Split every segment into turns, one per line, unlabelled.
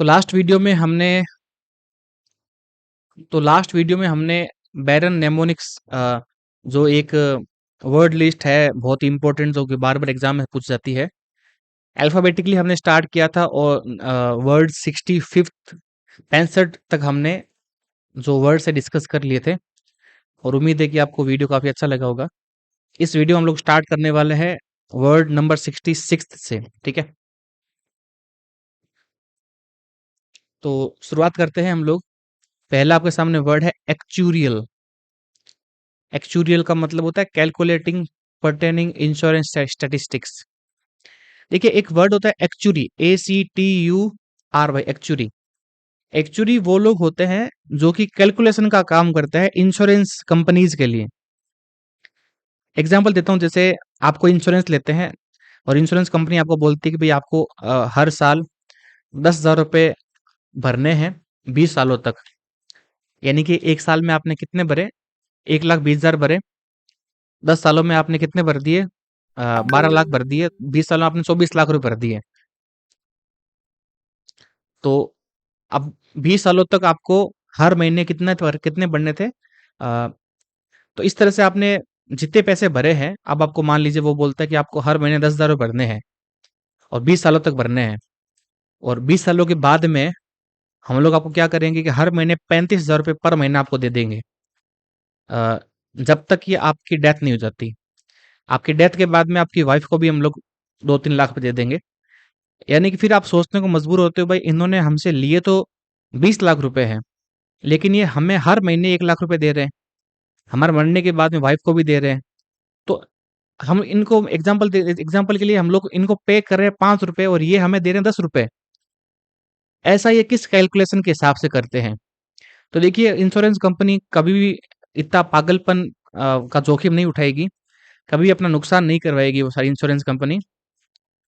तो last video में हमने बैरन नेमोनिक्स जो एक वर्ड लिस्ट है बहुत इंपॉर्टेंट जो कि बार बार एग्जाम में पूछ जाती है। अल्फाबेटिकली हमने स्टार्ट किया था और वर्ड 65th 65 तक हमने जो वर्ड से डिस्कस कर लिए थे। और उम्मीद है कि आपको वीडियो काफी अच्छा लगा होगा। इस वीडियो में हम लोग स्टार्ट करने वाले हैं वर्ड नंबर 66 से। ठीक है, तो शुरुआत करते हैं हम लोग। पहला आपके सामने वर्ड है एक्चुरियल। एक्चुरियल का मतलब होता है कैलकुलेटिंग पर्टेनिंग इंश्योरेंस स्टैटिस्टिक्स। देखिए, एक वर्ड होता है एक्चुरी, ACTURY, एक्चुरी। एक्चुरी वो लोग होते हैं जो कि कैलकुलेशन का काम करते हैं इंश्योरेंस कंपनीज के लिए। एग्जांपल देता हूँ, जैसे आपको इंश्योरेंस लेते हैं और इंश्योरेंस कंपनी आपको बोलती है कि भाई आपको हर साल 10,000 रुपये भरने हैं 20 सालों तक। यानी कि एक साल में आपने कितने भरे? 1,20,000 भरे। 10 सालों में आपने कितने भर दिए? 12 लाख भर दिए। 20 सालों में आपने 24 लाख रुपए भर दिए। तो अब 20 सालों तक आपको हर महीने कितने भरने थे? तो इस तरह से आपने जितने पैसे भरे हैं, अब आपको मान लीजिए वो बोलता है कि आपको हर महीने 10,000 रुपये भरने हैं और 20 सालों तक भरने हैं। और 20 सालों के बाद में हम लोग आपको क्या करेंगे कि हर महीने 35,000 रुपये पर महीना आपको दे देंगे, अ, जब तक कि आपकी डेथ नहीं हो जाती। आपकी डेथ के बाद में आपकी वाइफ को भी हम लोग 2-3 लाख पे दे देंगे। यानी कि फिर आप सोचने को मजबूर होते हो, भाई इन्होंने हमसे लिए तो 20 लाख रुपए हैं, लेकिन ये हमें हर महीने 1 लाख रुपए दे रहे हैं, हमारे मरने के बाद में वाइफ को भी दे रहे हैं। तो हम इनको एग्जाम्पल के लिए हम लोग इनको पे कर रहे हैं 5 रुपए और ये हमें दे रहे हैं 10 रुपए। ऐसा ये किस कैलकुलेशन के हिसाब से करते हैं? तो देखिए, इंश्योरेंस कंपनी कभी भी इतना पागलपन का जोखिम नहीं उठाएगी, कभी अपना नुकसान नहीं करवाएगी वो सारी इंश्योरेंस कंपनी।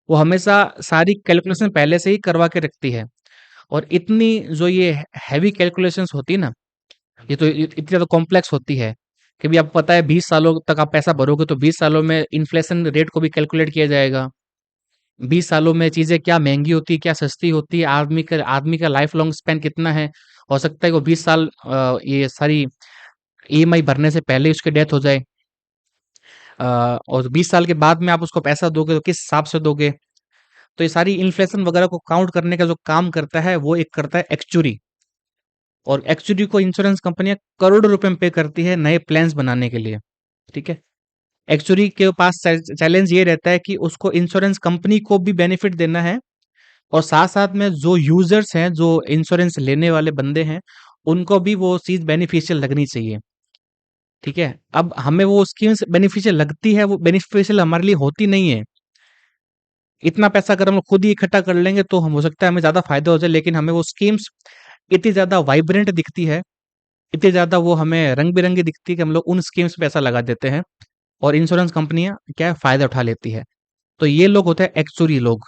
वो हमेशा सारी कैलकुलेशन पहले से ही करवा के रखती है। और इतनी जो ये हैवी कैलकुलेशंस होती है ना, ये तो इतनी ज़्यादा कॉम्प्लेक्स होती है कि भी आपको पता है 20 सालों तक आप पैसा भरोगे तो 20 सालों में इन्फ्लेशन रेट को भी कैलकुलेट किया जाएगा। 20 सालों में चीज़ें क्या महँगी होती है, क्या सस्ती होती है, आदमी का लाइफ लॉन्ग स्पैन कितना है। हो सकता है कि वो 20 साल ये सारी ईएमआई भरने से पहले ही उसकी डेथ हो जाए। और 20 साल के बाद में आप उसको पैसा दोगे तो किस हिसाब से दोगे? तो ये सारी इन्फ्लेशन वगैरह को काउंट करने का जो काम करता है, वो एक करता है एक्चुरी। और एक्चुअली को इंश्योरेंस कंपनियां करोड़ों रुपए में पे करती है नए प्लान्स बनाने के लिए। ठीक है, एक्चुअली के पास चैलेंज ये रहता है कि उसको इंश्योरेंस कंपनी को भी बेनिफिट देना है और साथ साथ में जो यूजर्स हैं, जो इंश्योरेंस लेने वाले बंदे हैं, उनको भी वो चीज बेनिफिशियल लगनी चाहिए। ठीक है, अब हमें वो स्कीम्स बेनिफिशियल लगती है, वो बेनिफिशियल हमारे लिए होती नहीं है। इतना पैसा अगर हम लोग खुद ही इकट्ठा कर लेंगे तो हम हो सकता है हमें ज्यादा फायदा हो जाए, लेकिन हमें वो स्कीम्स इतनी ज्यादा वाइब्रेंट दिखती है, इतनी ज़्यादा वो हमें रंग-बिरंगी दिखती है कि हम लोग उन स्कीम्स पे पैसा लगा देते हैं और इंश्योरेंस कंपनियाँ क्या है फ़ायदा उठा लेती है। तो ये लोग होते हैं एक्चुअरी लोग,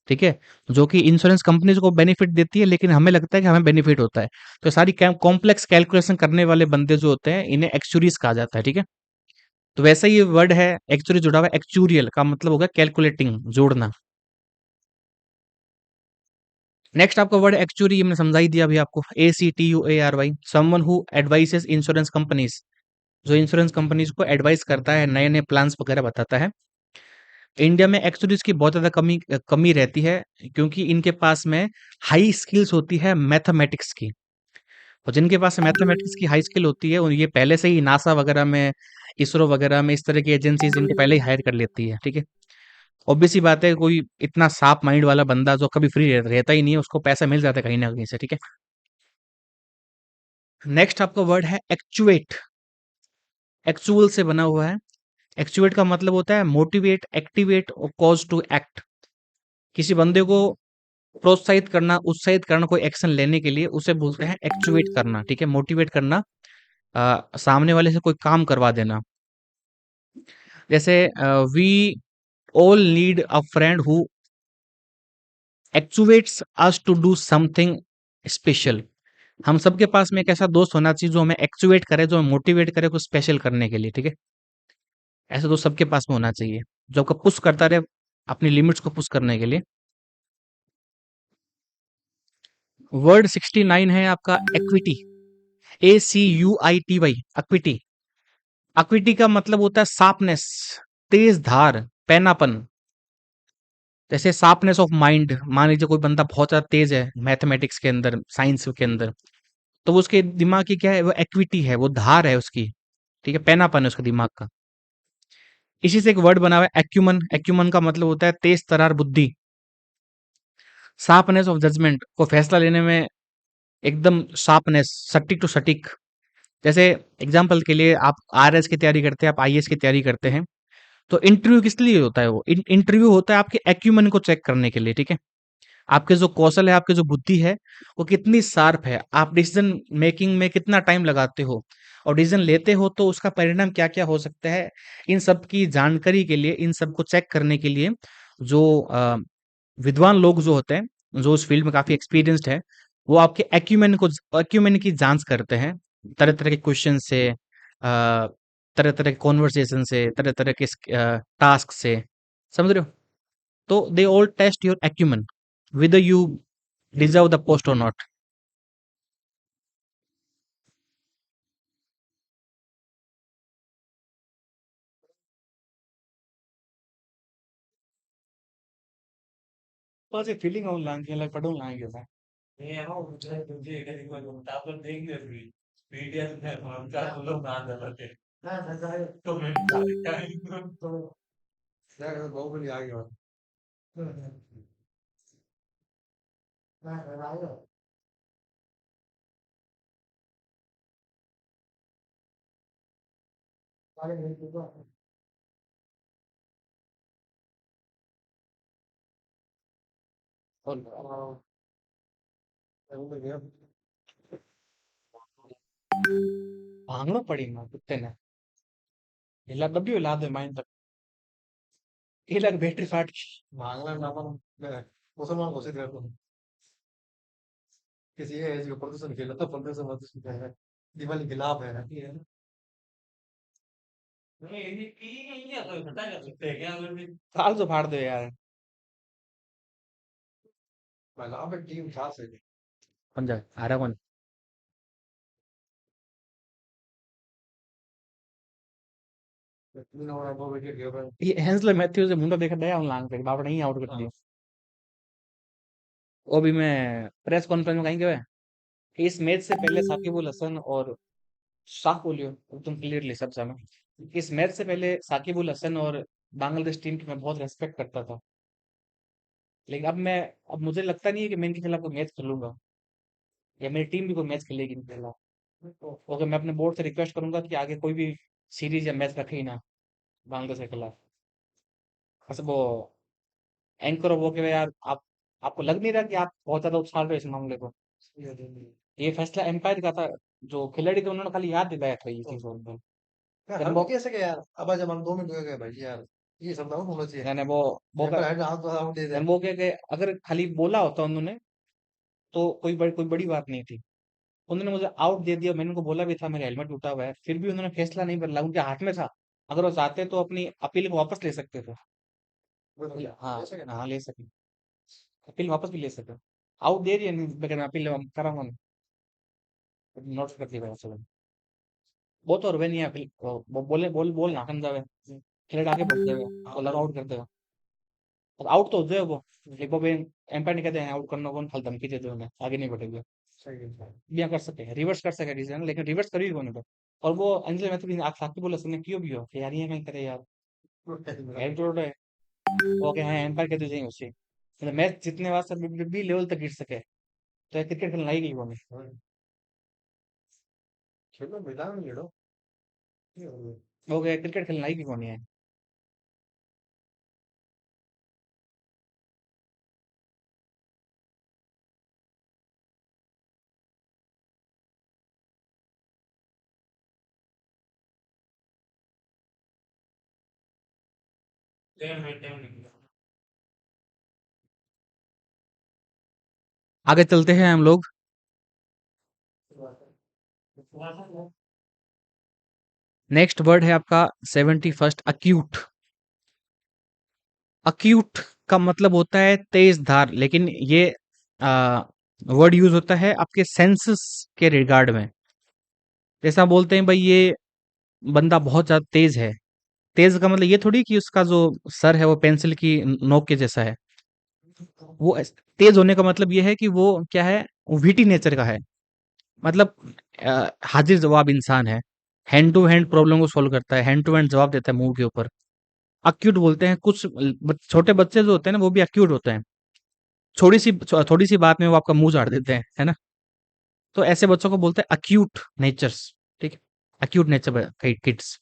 ठीक है? जो कि इंश्योरेंस कंपनीज़ को बेनिफिट देती है, लेकिन हमें लगता है कि हमें बेनिफिट होता है। तो सारी कॉम्प्लेक्स कैलकुलेशन करने वाले बंदे जो होते हैं, इन्हें एक्चुअरीज़ कहा जाता है, ठीक है? तो वैसे ही ये वर्ड है एक्चुअली जुड़ा हुआ है, एक्चुरियल का मतलब हो गया कैलकुलेटिंग, जोड़ना। नेक्स्ट आपका वर्ड एक्चुअरी, ये मैंने समझा ही दिया अभी आपको, ACTUARY, someone who advices insurance companies, जो इंश्योरेंस कंपनीज को एडवाइस करता है, नए-नए प्लान्स वगैरह बताता है। इंडिया में एक्चुअली इसकी बहुत ज़्यादा कमी रहती है, क्योंकि इनके पास में हाई स्किल्स होती है मैथमेटिक्स की। और जिनके पास मैथमेटिक्स की हाई स्किल होती है, ये पहले से ही नासा वगैरह में, इसरो वगैरह में इस तरह की एजेंसीज इनको पहले ही हायर कर लेती है, ठीक है? ऑब्वियस सी बात है, कोई इतना शार्प माइंड वाला बंदा जो कभी फ्री रहता ही नहीं है, उसको पैसा मिल जाता है कहीं ना कहीं से, ठीक है? नेक्स्ट आपका वर्ड है एक्चुएट। एक्चुअल से बना हुआ है। एक्चुएट का मतलब होता है मोटिवेट, एक्टिवेट और कॉज टू एक्ट। किसी बंदे को प्रोत्साहित करना, उत्साहित करना, कोई एक्शन लेने के लिए उसे बोलते हैं एक्चुएट करना। ठीक है, मोटिवेट करना, सामने वाले से कोई काम करवा देना। जैसे we all need a friend who actuates us to do something special. हम सबके पास में एक ऐसा दोस्त होना चाहिए जो हमें एक्चुएट करे, जो हमें मोटिवेट करे कुछ स्पेशल करने के लिए। ठीक है, ऐसा दोस्त सबके पास में होना चाहिए, जो आपको पुश करता रहे अपनी लिमिट्स को पुश करने के लिए। वर्ड 69 है आपका एक्विटी। ACUITY, अक्विटी। अक्विटी का मतलब होता है शार्पनेस, तेज धार, पैनापन। जैसे शार्पनेस ऑफ माइंड, मान लीजिए कोई बंदा बहुत ज्यादा तेज है मैथमेटिक्स के अंदर, साइंस के अंदर, तो वो उसके दिमाग की क्या है, वो एक्विटी है, वो धार है उसकी। ठीक है, पैनापन है उसका दिमाग का। इसी से एक वर्ड बना हुआ है एक्यूमन। एक्यूमन का मतलब होता है तेज तरार बुद्धि। शार्पनेस ऑफ जजमेंट, को फैसला लेने में एकदम शार्पनेस, सटीक टू सटीक। जैसे एग्जाम्पल के लिए आप आरएस की तैयारी करते हैं, आप आईएएस की तैयारी करते हैं, तो इंटरव्यू किस लिए होता है? वो इंटरव्यू होता है आपके एक्यूमन को चेक करने के लिए। ठीक है, आपके जो कौशल है, आपकी जो बुद्धि है, वो कितनी शार्प है, आप डिसीजन मेकिंग में कितना टाइम लगाते हो, और डिसीजन लेते हो तो उसका परिणाम क्या क्या हो सकता है, इन सब की जानकारी के लिए, इन सब को चेक करने के लिए जो विद्वान लोग जो होते हैं, जो उस फील्ड में काफी एक्सपीरियंस्ड है, वो आपके एक्यूमेन की जांच करते हैं, तरह तरह के क्वेश्चन से, तरह तरह के कॉन्वर्सेशन से, तरह तरह के टास्क से, समझ रहे हो? तो they all test your acumen, whether you deserve the post or not. तो ऐसे फीलिंग ऑन लांग के like पढ़ूं लांग के था। ये है ना मुझे तुझे एक बार तापर देख ले फिर पीडीएफ में हम का हम लोग ना देते ना ना तो मैं क्या तो यार बहुत बढ़िया आ गया ना ना आयो अरे नहीं तो और वो गया भागना पड़ी ना कुत्ते ने हिला डब्ल्यू हिला दे माइन तक ये लग बैटरी फाट गई। भागना ना अपन मुसलमान घोषित कर दूं किसी है जो प्रदूषण फैलाता प्रदूषण प्रदूषण है दिवाली के लाभ है ये है नहीं ये तो घटा कर सकते हैं क्या अगर भी फाल तो फाड़ दो यार। लाभ है टीम खास है कौन जा आ रहा कौन? ये हेंसले मैथ्यू से मुंडा देखा दया लांग पे बाप नहीं आउट कर दिया। वो भी मैं प्रेस कॉन्फ्रेंस में कहीं गए, इस मैच से पहले साकिब अल हसन और शाह बोलियो तुम क्लियरली सब जानो, इस मैच से पहले साकिब अल हसन और बांग्लादेश टीम की मैं बहुत रेस्पेक्ट करता था। लेकिन अब मुझे लगता नहीं है कि मैं इनके खिलाफ कोई मैच खेलूंगा, या मेरी टीम भी कोई मैच खेलेगी इनके खिलाफ। ओके, मैं अपने बोर्ड से रिक्वेस्ट करूंगा कि आगे कोई भी सीरीज या मैच रखे ही ना बांग्लादेश के खिलाफ। बस वो एंकर हो के यार, आप आपको लग नहीं रहा कि आप बहुत ज्यादा उछाल रहे हो इस मामले को? ये फैसला एम्पायर का था, जो खिलाड़ी थे उन्होंने खाली याद दिलाया था ये चीज उनको। यार हम कैसे गए यार अब जब हम 2 मिनट हो गए भाई यार ये सब ना होना चाहिए मैंने वो आउट दे दे वो क्या कि अगर खाली बोला होता उन्होंने तो कोई बड़ी बात नहीं थी। उन्होंने मुझे आउट दे दिया, मैंने उनको बोला भी था मेरा हेलमेट टूटा हुआ है, फिर भी उन्होंने फैसला नहीं बदला, उनके हाथ में था। अगर वो चाहते तो अपनी अपील को वापस ले सकते थे। हाँ, हाँ ले सके, अपील वापस भी ले सके। आउट दे रही है नहीं, लेकिन अपील कराऊंगा नोट कर दिया चलो। वो तो रुपए नहीं है अपील, वो बोले बोल ना समझावे, खिलाड़ी आगे बढ़ जाएगा, बॉलर आउट कर देगा। और आउट तो हो जाए वो, एक बार एम्पायर नहीं कहते हैं आउट करना, कौन खाली धमकी देते उन्हें आगे नहीं बढ़ेंगे। सही है बिया कर सके रिवर्स कर सके डिसीजन, लेकिन रिवर्स करी कौन है? और वो अंजलि मैथ्यू की आप साथी बोला सुनने क्यों भी हो कि यार ये कहीं करे यार, हेड टू है। वो के हैं एम्पायर कहते जाइए उससे, मतलब मैच जितने वास्ते भी लेवल तक गिर सके, तो ये क्रिकेट खेलना ही गई वो में खेलो मैदान में लड़ो, हो गया क्रिकेट खेलना ही कौन है। आगे चलते हैं हम लोग। नेक्स्ट वर्ड है आपका 71st, अक्यूट। अक्यूट का मतलब होता है तेज धार, लेकिन ये वर्ड यूज होता है आपके सेंसेस के रिगार्ड में। जैसा बोलते हैं भाई ये बंदा बहुत ज्यादा तेज है। तेज का मतलब ये थोड़ी कि उसका जो सर है वो पेंसिल की नोक के जैसा है। वो तेज होने का मतलब ये है कि वो क्या है, विटी नेचर का है। मतलब हाजिर जवाब इंसान है। हैंड टू हैंड प्रॉब्लम को सॉल्व करता है, हैंड टू हैंड जवाब देता है मुंह के ऊपर। अक्यूट बोलते हैं कुछ छोटे बच्चे जो होते हैं ना वो भी अक्यूट होते हैं। थोड़ी सी बात में वो आपका मुंह झाड़ देते हैं, है ना। तो ऐसे बच्चों को बोलते हैं अक्यूट नेचर्स। ठीक है, अक्यूट नेचर किड्स।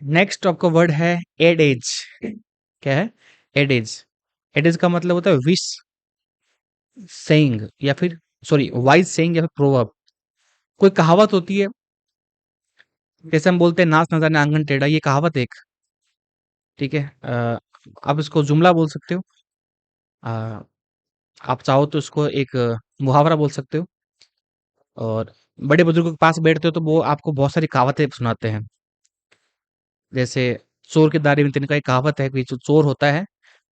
नेक्स्ट आपका वर्ड है एड एज। क्या है? Add as. एड एज का मतलब होता है विश सेइंग या फिर सॉरी वाइज सेइंग या फिर प्रोवर्ब। कोई कहावत होती है, जैसे हम बोलते हैं नाच ना जाने आंगन टेढ़ा, ये कहावत है एक। ठीक है, आप इसको जुमला बोल सकते हो। अ, आप चाहो तो इसको एक मुहावरा बोल सकते हो। और बड़े बुजुर्गों के पास बैठते हो तो वो आपको बहुत सारी कहावतें सुनाते हैं। जैसे चोर के दाढ़ी में तिनका, एक कहावत है कि जो चोर होता है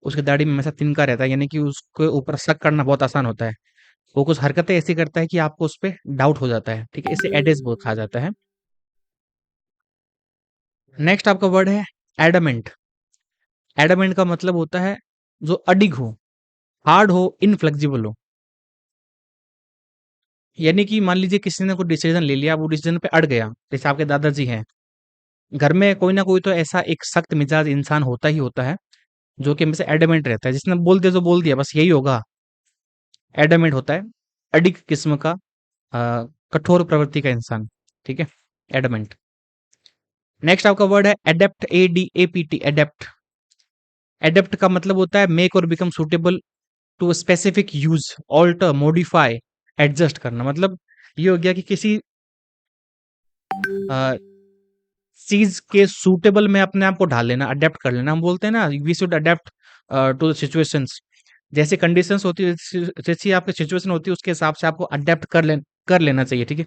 उसके दाढ़ी में हमेशा तिनका रहता है, यानी कि उसके ऊपर शक करना बहुत आसान होता है। वो कुछ हरकतें ऐसी करता है कि आपको उस पे डाउट हो जाता है। ठीक है, इसे एडेज बोल कहा जाता है। नेक्स्ट आपका वर्ड है एडमेंट। एडमेंट का मतलब होता है जो अडिग हो, हार्ड हो, इनफ्लेक्सिबल हो। यानी कि मान लीजिए किसी ने कोई डिसीजन ले लिया, वो डिसीजन पे अड़ गया। जैसे आपके दादाजी हैं, घर में कोई ना कोई तो ऐसा एक सख्त मिजाज इंसान होता ही होता है जो कि हमेशा एडमेंट रहता है, जिसने बोल दिया तो बोल दिया, बस यही होगा। एडमेंट होता है अडिग किस्म का, कठोर प्रवृत्ति का इंसान। ठीक है, एडमेंट। नेक्स्ट आपका वर्ड है एडेप्ट। ADAPT, adapt. एडेप्ट का मतलब होता है मेक और become suitable to specific use, alter, modify, adjust करना। मतलब ये हो गया कि किसी अ, चीज के सूटेबल में अपने आप को ढाल लेना, अडेप्ट कर लेना। हम बोलते हैं ना we should adapt to the situations. जैसे कंडीशंस होती है, जैसी आपकी सिचुएशन होती है उसके हिसाब से आपको अडेप्ट कर लेना चाहिए। ठीक है,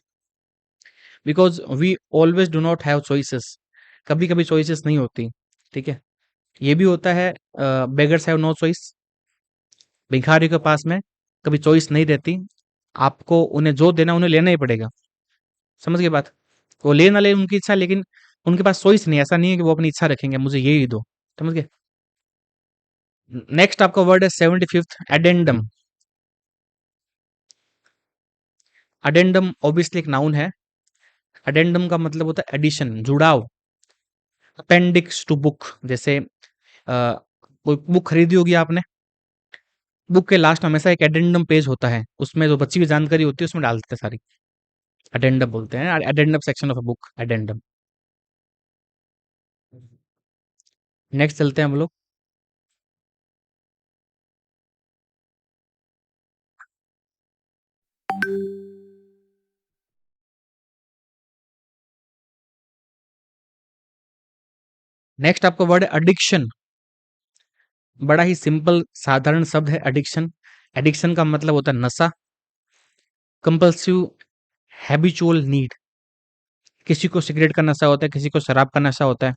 because we always do not have choices. कभी कभी चॉइसेस नहीं होती। ठीक है, ये भी होता है बेगर्स हैव नो चॉइस। भिखारी के पास में कभी चॉइस नहीं रहती। आपको उन्हें जो देना उन्हें लेना ही पड़ेगा। समझ गए बात? वो ले ना ले उनकी इच्छा, लेकिन उनके पास चॉइस नहीं है। ऐसा नहीं है कि वो अपनी इच्छा रखेंगे मुझे ये ही दो। समझ गए? नेक्स्ट आपका वर्ड है 75th, एडेंडम। अडेंडम ऑब्वियसली एक नाउन है। अडेंडम का मतलब होता है एडिशन, जुड़ाव। Appendix two book. जैसे कोई बुक खरीदी होगी आपने, बुक के लास्ट में हमेशा एक एडेंडम पेज होता है, उसमें जो बची हुई जानकारी होती है उसमें डाल देते हैं सारी। एडेंडम बोलते हैं, addendum section of a book, addendum. Next चलते हैं हम लोग। नेक्स्ट आपका वर्ड है एडिक्शन। बड़ा ही सिंपल साधारण शब्द है एडिक्शन। एडिक्शन का मतलब होता है नशा, कंपल्सिव, हैबिचुअल नीड। किसी को सिगरेट का नशा होता है, किसी को शराब का नशा होता है,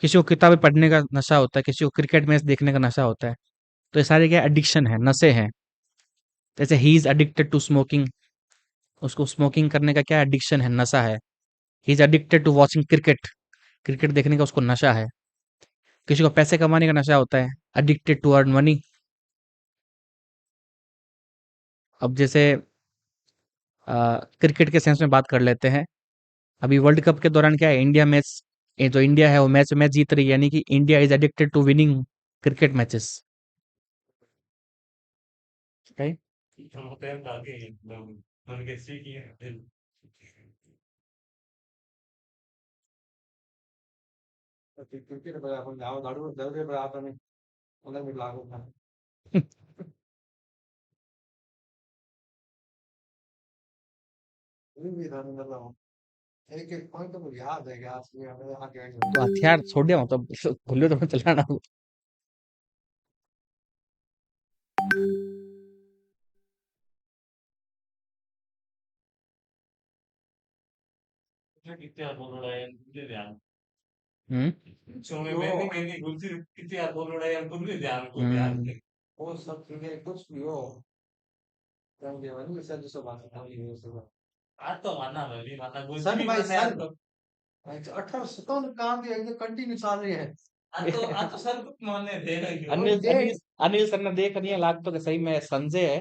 किसी को किताबें पढ़ने का नशा होता है, किसी को क्रिकेट मैच देखने का नशा होता है। तो ये सारे क्या एडिक्शन है, नशे हैं। जैसे he is addicted to smoking, उसको स्मोकिंग करने का क्या एडिक्शन है, नशा है। He is addicted to watching cricket, cricket देखने का उसको नशा है। किसी को पैसे कमाने का नशा होता है, एडिक्टेड टू अर्न मनी। अब जैसे क्रिकेट के सेंस में बात कर लेते हैं। अभी वर्ल्ड कप के दौरान क्या है, इंडिया मैच, ये जो इंडिया है वो मैच मैच जीत रही है, यानी कि India is addicted to winning cricket matches. Right. तो हथियार छोड़ दिया मतलब भूलो तो मैं चलाना। हम्म। हम्म।
वो सब चीजें कुछ भी हो, समझे वही सर जो सब बात है ये सब।
आज तो माना मैं भी माना कुछ
सन
भी
भाई
माने आज
सन,
तो।
1857 काम भी एकदम कंटिन्यू चल रही है।
आज तो सब कुछ माने थे ना क्यों।
और
अनिल
ये
अनिल अनिल सर ने देख नहीं है लागतो कि सही में संजय है।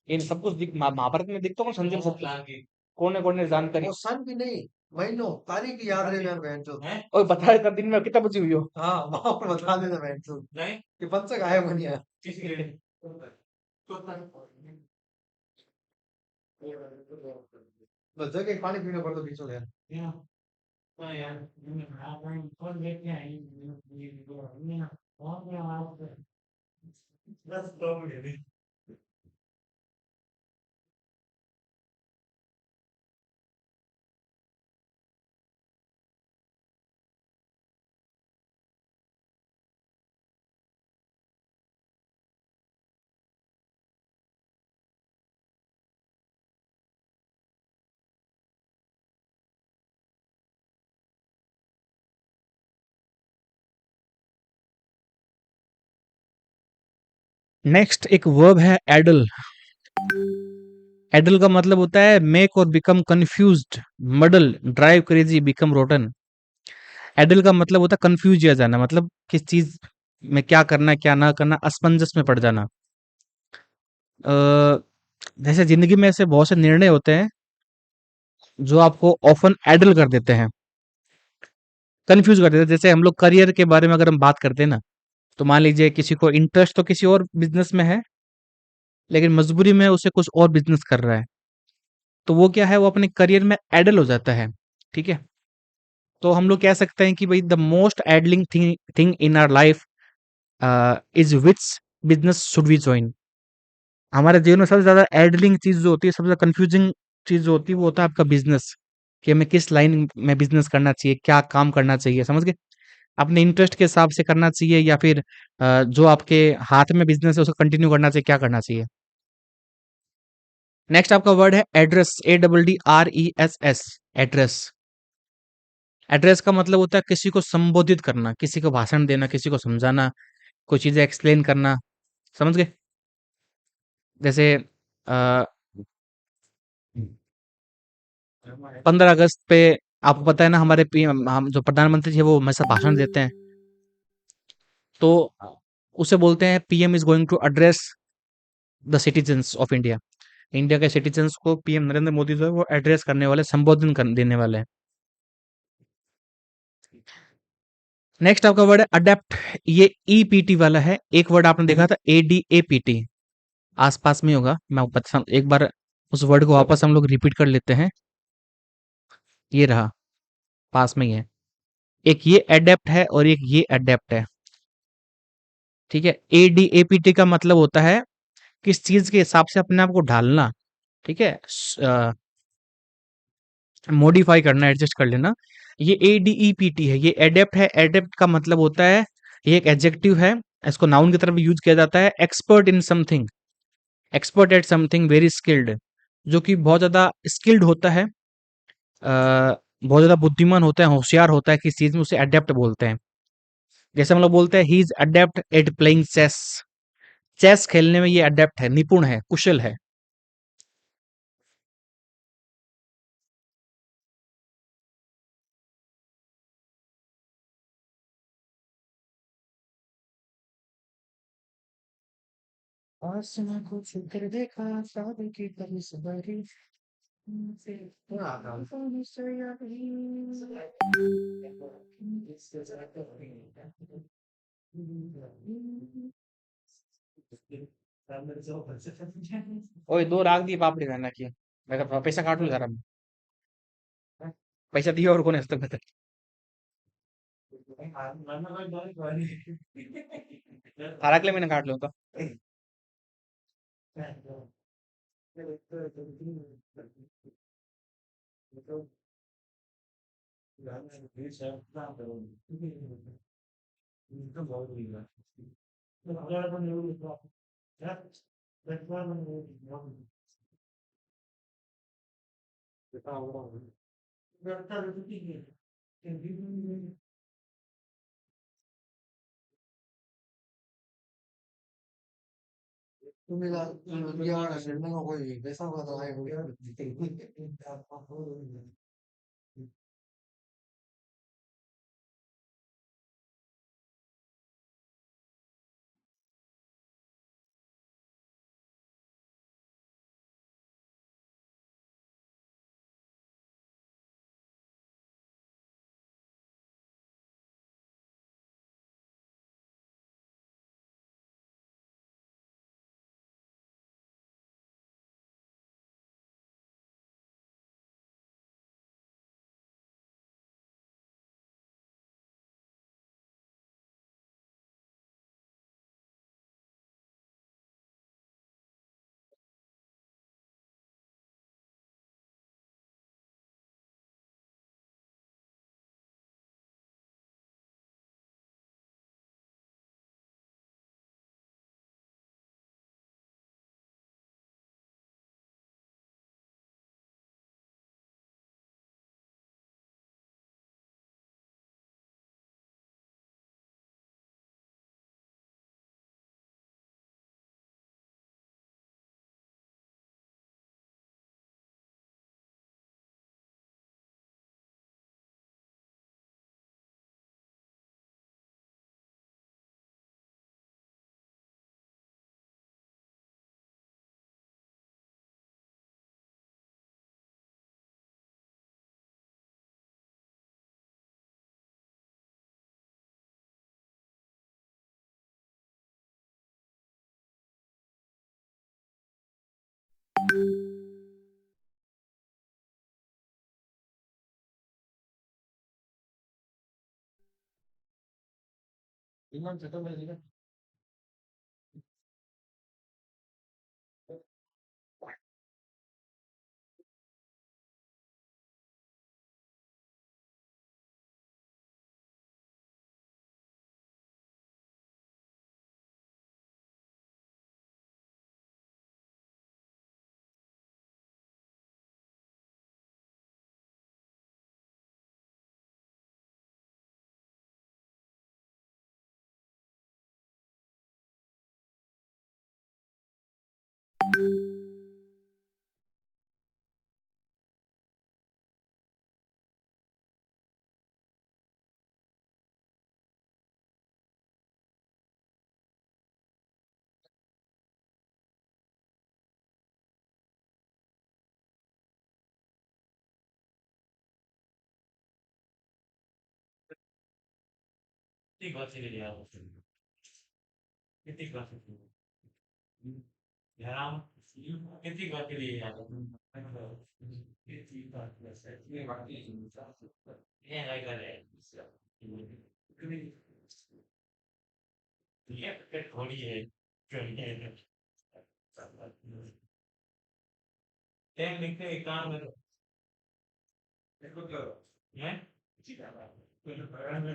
इन सब कुछ महाभारत में दिखता हूँ संजय में सब
बहुत
कुछ
लागी
कोने कोने जानकारी।
वो सन भी नहीं, महीनों तारीख याद रहे यार बहन चो।
है।
और बता देता दिन में कितना बची हुई हो।
हाँ वहां पर बता देना बहन चो
नहीं
कि पंचक आया बनिया।
किसी के
बस जगह पानी पीना पड़ता बीच में यार।
तो यार आप कौन लेके आई ये और क्या बात है। बस तो मेरी
नेक्स्ट एक वर्ब है एडल। एडल का मतलब होता है मेक और become confused, muddle, drive crazy, become rotten. Addle का मतलब होता है कंफ्यूज किया जाना, मतलब किस चीज में क्या करना है क्या ना करना, असमंजस में पड़ जाना। अ, जैसे जिंदगी में ऐसे बहुत से निर्णय होते हैं जो आपको ऑफन एडल कर देते हैं, कंफ्यूज कर देते हैं। जैसे हम लोग करियर के बारे में अगर हम बात करते हैं ना, तो मान लीजिए किसी को इंटरेस्ट तो किसी और बिजनेस में है, लेकिन मजबूरी में उसे कुछ और बिजनेस कर रहा है, तो वो क्या है, वो अपने करियर में एडल हो जाता है। ठीक है, तो हम लोग कह सकते हैं कि भाई the most addling thing thing in our life is which business should we join. हमारे जीवन में सबसे ज्यादा एडलिंग चीज जो होती है, सबसे ज्यादा कंफ्यूजिंग चीज जो होती है, वो होता है आपका बिजनेस, कि हमें किस लाइन में बिजनेस करना चाहिए, क्या काम करना चाहिए, समझ गए। अपने इंटरेस्ट के हिसाब से करना चाहिए, या फिर जो आपके हाथ में बिजनेस है उसको कंटिन्यू करना चाहिए, क्या करना चाहिए। नेक्स्ट आपका वर्ड है एड्रेस, ADDRESS। एड्रेस। एड्रेस का मतलब होता है किसी को संबोधित करना, किसी को भाषण देना, किसी को समझाना, कोई चीजें एक्सप्लेन करना, समझ गए। जैसे 15 अगस्त पे आपको पता है ना, हमारे पीएम, हम जो प्रधानमंत्री जी है वो हमेशा भाषण देते हैं, तो उसे बोलते हैं PM is going to address the citizens of India. India के सिटीजन्स को पीएम नरेंद्र मोदी जो है वो एड्रेस करने वाले, संबोधन देने वाले हैं। नेक्स्ट आपका वर्ड है अडेप्ट। ये ईपीटी वाला है। एक वर्ड आपने देखा था ADAPT, आसपास में होगा। मैं एक बार उस वर्ड को वापस हम लोग रिपीट कर लेते हैं। ये रहा, पास में ही है। एक ये एडेप्ट है और एक ये अडेप्ट है। ठीक है, ADAPT का मतलब होता है किस चीज के हिसाब से अपने आप को ढालना। ठीक है, मॉडिफाई करना, एडजस्ट कर लेना। ये ADEPT है, ये एडेप्ट है। एडेप्ट का मतलब होता है, ये एक एडजेक्टिव है, इसको नाउन की तरफ यूज किया जाता है। Expert in something, expert at something, very skilled, जो कि बहुत ज्यादा स्किल्ड होता है, बहुत ज्यादा बुद्धिमान होता है, होशियार होता है किस चीज में, उसे अडेप्ट बोलते हैं। जैसे हम लोग बोलते हैं he is adept at playing chess. Chess खेलने में ये अडेप्ट है, निपुण है, कुशल है।
आसमां को छूकर देखा साद की तरस भरी से
ओए दो राख दी पापड़ी खाना की, मैं पैसा काट लूँ सारा। पैसा दिया और कौन है तक। थारा के लिए मैंने काट लो तो।
우리가 설명하고 거의 매사마다 하고 이만 잠깐만 지금
Tiga sih dia. Tiga sih. Ya, tiga sih dia. Ini lagi ada. Dia kali ya. Yang nikah ikan ya.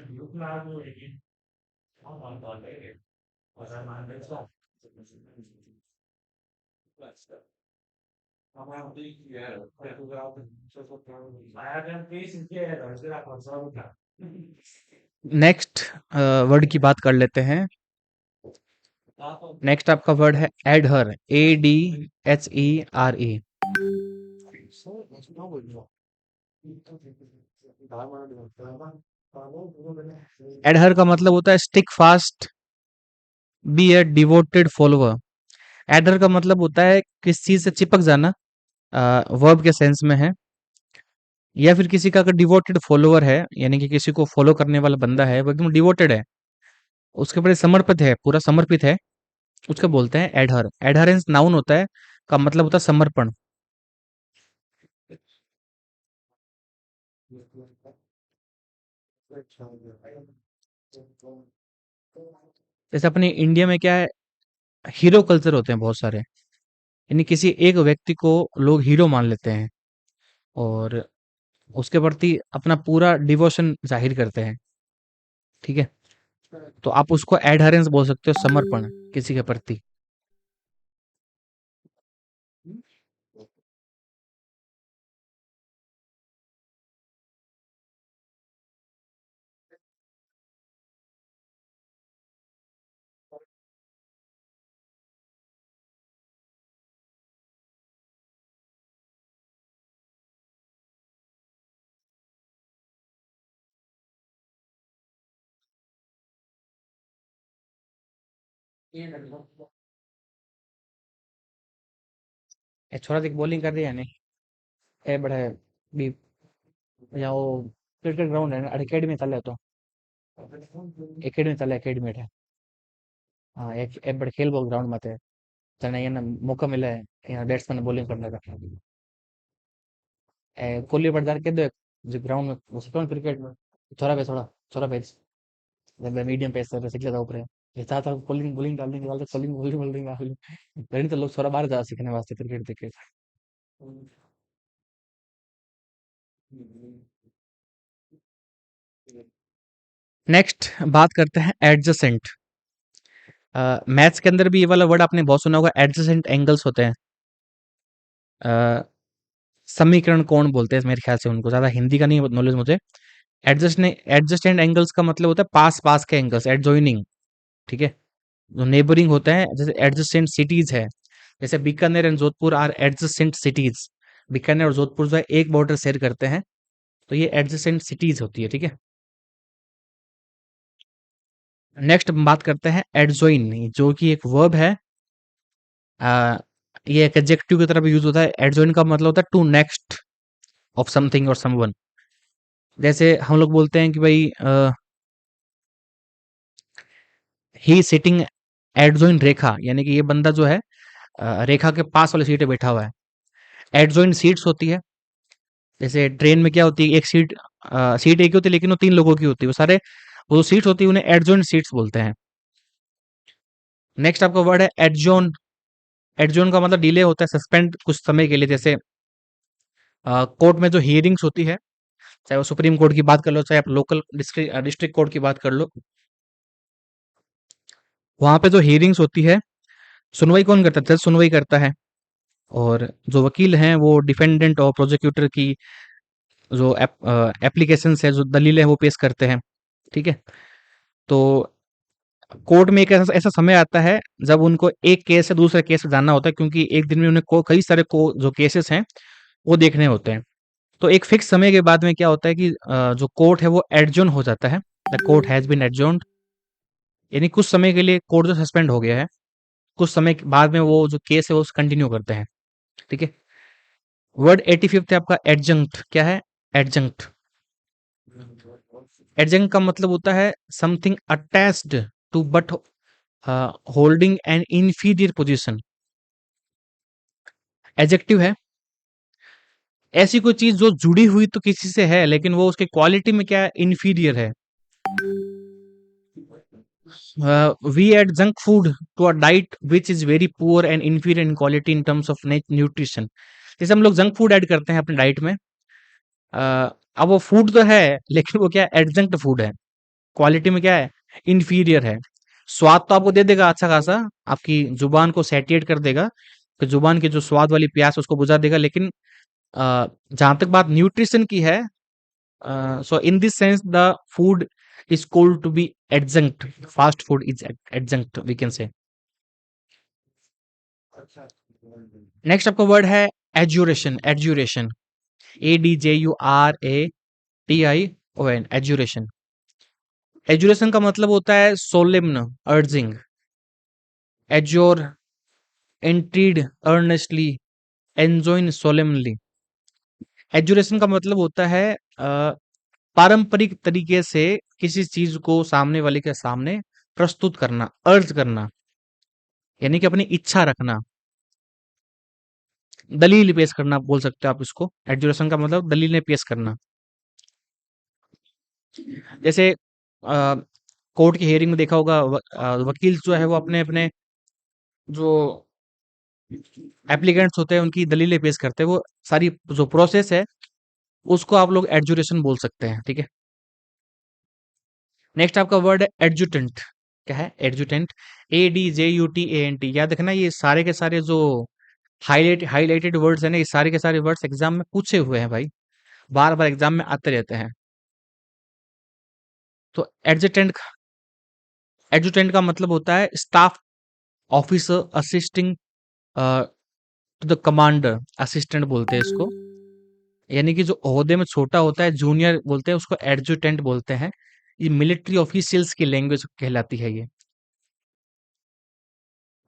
Lúc nào cũng vậy. Không hoàn toàn đấy. Và ra mà đến sao? Không ăn đi kìa. Phải thu gạo cho tốt hơn. Mà đang tí xin kia rồi sẽ là còn sao cả.
Next word की बात कर लेते हैं। Next आपका word है एडहर, ADHERE।
하고 있죠. 나만 나만 바로 그거는
एडहर का मतलब होता है स्टिक फास्ट, बी ए डिवोटेड फॉलोअर। एडहर का मतलब होता है किस चीज से चिपक जाना, वर्ब के सेंस में है। या फिर किसी का अगर डिवोटेड फॉलोअर है, यानी कि किसी को फॉलो करने वाला बंदा है, वो एकदम डिवोटेड है, उसके प्रति समर्पित है, पूरा समर्पित है, उसको बोलते हैं एडहर। एडहरेंस नाउन होता है, का मतलब होता है समर्पण। जैसे अपने इंडिया में क्या है, हीरो कल्चर होते हैं बहुत सारे, यानी किसी एक व्यक्ति को लोग हीरो मान लेते हैं और उसके प्रति अपना पूरा डिवोशन जाहिर करते हैं। ठीक है, तो आप उसको एडहरेंस बोल सकते हो, समर्पण किसी के प्रति। ए छोरा देख बॉलिंग कर रही है नहीं ए बड़े भी या वो क्रिकेट ग्राउंड है अकेडमी चले तो एकेडमी चले एकेडमी है हाँ एक एक बड़े खेल बॉल ग्राउंड में थे तने ये ना मौका मिला है यहाँ बैट्समैन बॉलिंग करने का कोहली पर के दो जो ग्राउंड में उसको क्रिकेट में छोरा पेस जब मीडियम पेस पे सीख लेता ऊपर ये चाहता बॉलिंग बॉलिंग डालने के बाद बॉलिंग बॉलिंग बॉलिंग डालने नहीं तो लोग छोरा बाहर जा सीखने वास्ते क्रिकेट देख के नेक्स्ट बात करते हैं एडजेसेंट मैथ्स के अंदर भी ये वाला वर्ड आपने बहुत सुना होगा एडजेसेंट एंगल्स होते हैं अ, समीकरण कोण बोलते हैं मेरे ख्याल से उनको ज्यादा हिंदी का नहीं नॉलेज मुझे एडजस्टेंट एंगल्स का मतलब होता है पास पास के एंगल्स एडजॉइनिंग ठीक है जो नेबरिंग होते हैं जैसे एडजस्टेंट सिटीज है जैसे Bikaner and Jodhpur are adjacent cities Bikaner और जोधपुर जो है एक बॉर्डर शेयर करते हैं तो ये एडजस्टेंट सिटीज होती है ठीक है नेक्स्ट बात करते हैं एडजॉइन जो कि एक वर्ब है आ, ये एक एडजेक्टिव की तरह भी यूज होता है एडजॉइन का मतलब होता है टू नेक्स्ट ऑफ समथिंग और समवन जैसे हम लोग बोलते हैं कि भाई ही सिटिंग एडजॉइन रेखा यानी कि ये बंदा जो है रेखा के पास वाली सीट पे बैठा हुआ है एडजॉइन सीट्स होती है जैसे ट्रेन में क्या होती है एक सीट सीट एक ही होती है लेकिन वो तीन लोगों की होती है वो जो सीट्स होती है उन्हें एडजॉइन सीट्स बोलते हैं नेक्स्ट आपका वर्ड है एडजोन एडजोन का मतलब डिले होता है सस्पेंड कुछ समय के लिए जैसे कोर्ट में जो हियरिंग्स होती है चाहे वो सुप्रीम कोर्ट की बात कर लो चाहे आप लोकल डिस्ट्रिक्ट कोर्ट की बात कर लो वहां पे जो हियरिंग्स होती है सुनवाई कौन करता है जज सुनवाई करता है और जो वकील हैं वो डिफेंडेंट और प्रोसिक्यूटर की जो एप्लीकेशन है जो दलीलें हैं वो पेश करते हैं ठीक है तो कोर्ट में एक ऐसा समय आता है जब उनको एक केस से दूसरे केस में जाना होता है क्योंकि एक दिन में उन्हें कई सारे जो केसेस हैं वो देखने होते हैं तो एक फिक्स समय के बाद में क्या होता है कि जो कोर्ट है वो एडजॉर्न हो जाता है द कोर्ट हैज बीन एडजॉर्न्ड यानी कुछ समय के लिए कोर्ट जो सस्पेंड हो गया है कुछ समय के बाद में वो जो केस है वो कंटिन्यू करते हैं ठीक है वर्ड 85th है आपका एडजंक्ट क्या है एडजंक्ट एडजंक्ट का मतलब होता है something attached to but holding an inferior position adjective है ऐसी कोई चीज जो जुड़ी हुई तो किसी से है लेकिन वो उसके क्वालिटी में क्या है इंफीरियर है we add junk food to a diet which is very poor and inferior in quality in terms of nutrition जैसे हम लोग जंक फूड ऐड करते हैं अपने डाइट में अब वो फूड तो है लेकिन वो क्या है एडजंक्ट फूड है क्वालिटी में क्या है इंफीरियर है स्वाद तो आपको दे देगा अच्छा खासा आपकी जुबान को सैटिएट कर देगा तो जुबान की जो स्वाद वाली प्यास उसको बुझा देगा लेकिन जहां तक बात न्यूट्रिशन की है so in this sense the food is called to be adjunct fast food is adjunct we can say next आपका वर्ड है एजुरेशन एजुरेशन ADJURATION एजुरेशन एजुरेशन का मतलब होता है सोलेम्न अर्जिंग एजोर एंट्रीड अर्नेस्टली एंजॉइन सोलेमनली एजुरेशन का मतलब होता है पारंपरिक तरीके से किसी चीज को सामने वाले के सामने प्रस्तुत करना अर्ज करना यानी कि अपनी इच्छा रखना दलील पेश करना बोल सकते हो आप इसको एडजुरेशन का मतलब दलीलें पेश करना जैसे कोर्ट की हियरिंग में देखा होगा वकील जो है वो अपने अपने जो एप्लीकेंट्स होते हैं उनकी दलीलें पेश करते हैं वो सारी जो प्रोसेस है उसको आप लोग एडजुरेशन बोल सकते हैं ठीक है नेक्स्ट आपका वर्ड है एडजुटेंट क्या है एडजुटेंट ADJUTANT याद रखना ये सारे के सारे जो हाईलाइटेड वर्ड्स है ना ये सारे के सारे वर्ड्स एग्जाम में पूछे हुए हैं भाई बार बार एग्जाम में आते रहते हैं तो एडजुटेंट एडजुटेंट का मतलब होता है staff officer assisting to the commander assistant बोलते हैं इसको यानी कि जो ओहदे में छोटा होता है जूनियर बोलते हैं उसको एडजुटेंट बोलते हैं ये मिलिट्री ऑफिशियल्स की लैंग्वेज कहलाती है ये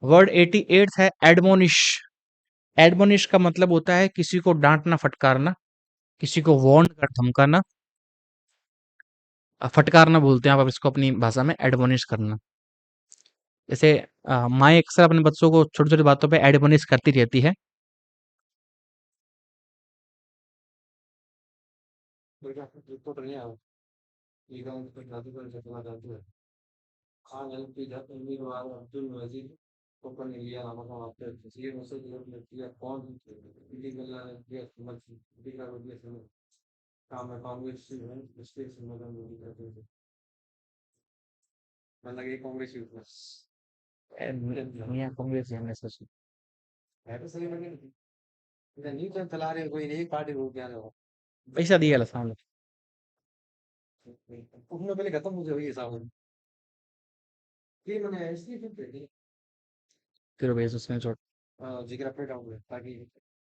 वर्ड 88th है एडमोनिश। एडमोनिश का मतलब होता है किसी को डांटना, फटकारना, किसी को वार्न कर, धमकाना। फटकारना बोलते हैं आप इसको अपनी भाषा में, एडमोनिश करना। जैसे माएँ अक्सर अपने बच्चों को छोटी-छोटी बातों पे एडमोनिश करती रहती है।
बेटा रिपोर्ट नहीं आया ये काम तो जादू कर चला जादू है खान एमपी जाते उम्मीदवार अब्दुल नजीर ओपन लिया नामक आपके तस्वीर में से जो किया कौन दिल्ली मिलना ने किया समझ दिल्ली का बदले समय काम है कांग्रेस से है इसके संबंध में करते थे मन लगे कांग्रेस ही उतना
मियाँ कांग्रेस है सोची।
है तो सही लगे इधर नहीं तो चला रहे कोई एक पार्टी को क्या रहे हो
पैसा दिया ला सामने।
उसने पहले खत्म हो जाए ये सावन ये मैंने ऐसी फिर
फिर भेज उसमें छोड़।
जिक्र अपने डाउन ताकि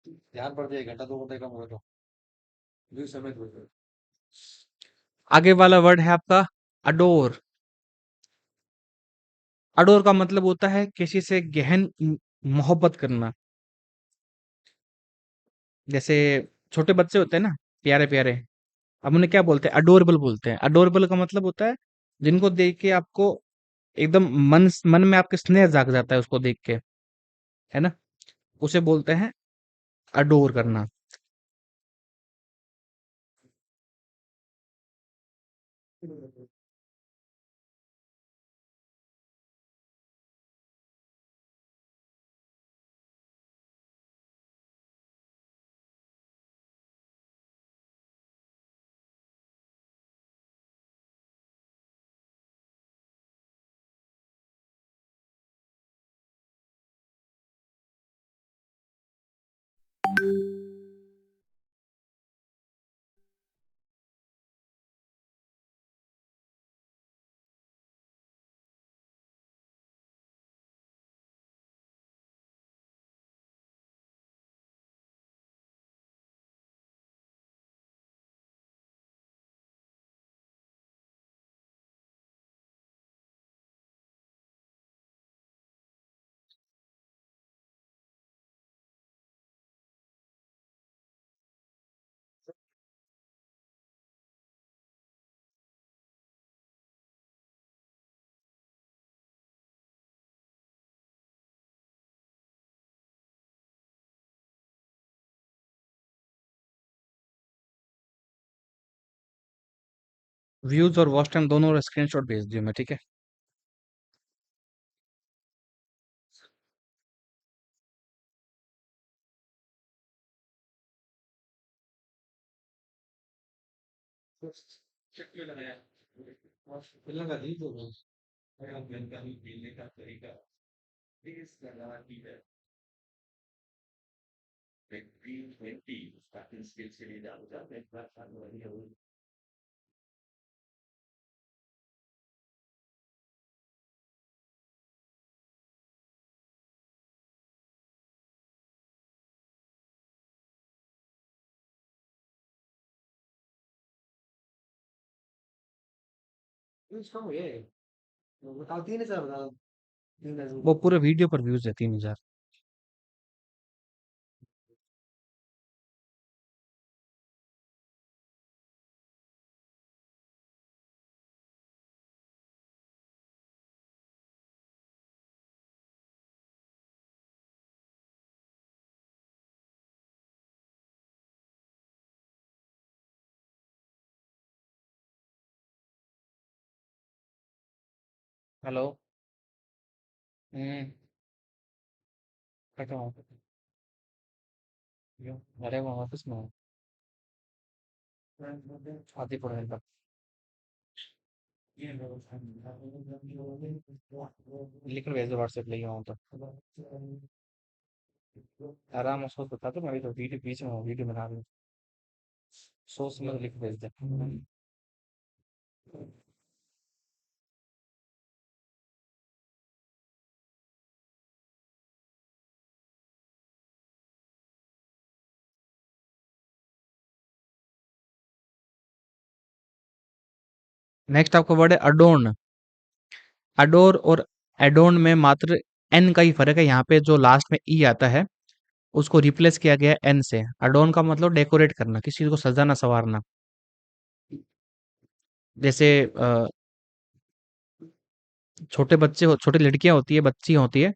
ध्यान पड़ जाए घंटा 2 घंटे कम हो तो व्यू समेत हो जाए
आगे वाला वर्ड है आपका अडोर। अडोर का मतलब होता है किसी से गहन मोहब्बत करना। जैसे छोटे बच्चे होते हैं ना, प्यारे प्यारे, अब उन्हें क्या बोलते हैं, अडोरेबल बोलते हैं। अडोरेबल का मतलब होता है जिनको देख के आपको एकदम मन मन में आपके स्नेह जाग जाता है उसको देख के, है ना, उसे बोलते हैं अडोर करना। व्यूज और वॉच टाइम दोनों स्क्रीनशॉट भेज दियो मैं, ठीक है।
फिल्म का दी तो इसका ये बताओ 3,000 बता 3,000
वो पूरे वीडियो पर व्यूज है 3000। हेलो। हम्म। बैठा हूँ। क्यों? अरे वो ऑफिस में हूँ। आती पढ़ाई का। लिख भेज दो व्हाट्सएप ले आऊँ तो। आराम उसको बता दो, मैं अभी तो वीडियो बीच में हूँ, वीडियो बना रही हूँ। सोच समझ लिख भेज दे। नेक्स्ट आपका वर्ड है अडोन। अडोर और एडोन में मात्र एन का ही फ़र्क है, यहाँ पे जो लास्ट में ई आता है, उसको रिप्लेस किया गया है एन से। अडोन का मतलब डेकोरेट करना, किसी चीज़ को सजाना-संवारना। जैसे छोटे बच्चे हो छोटी लड़कियाँ होती है, बच्ची होती है,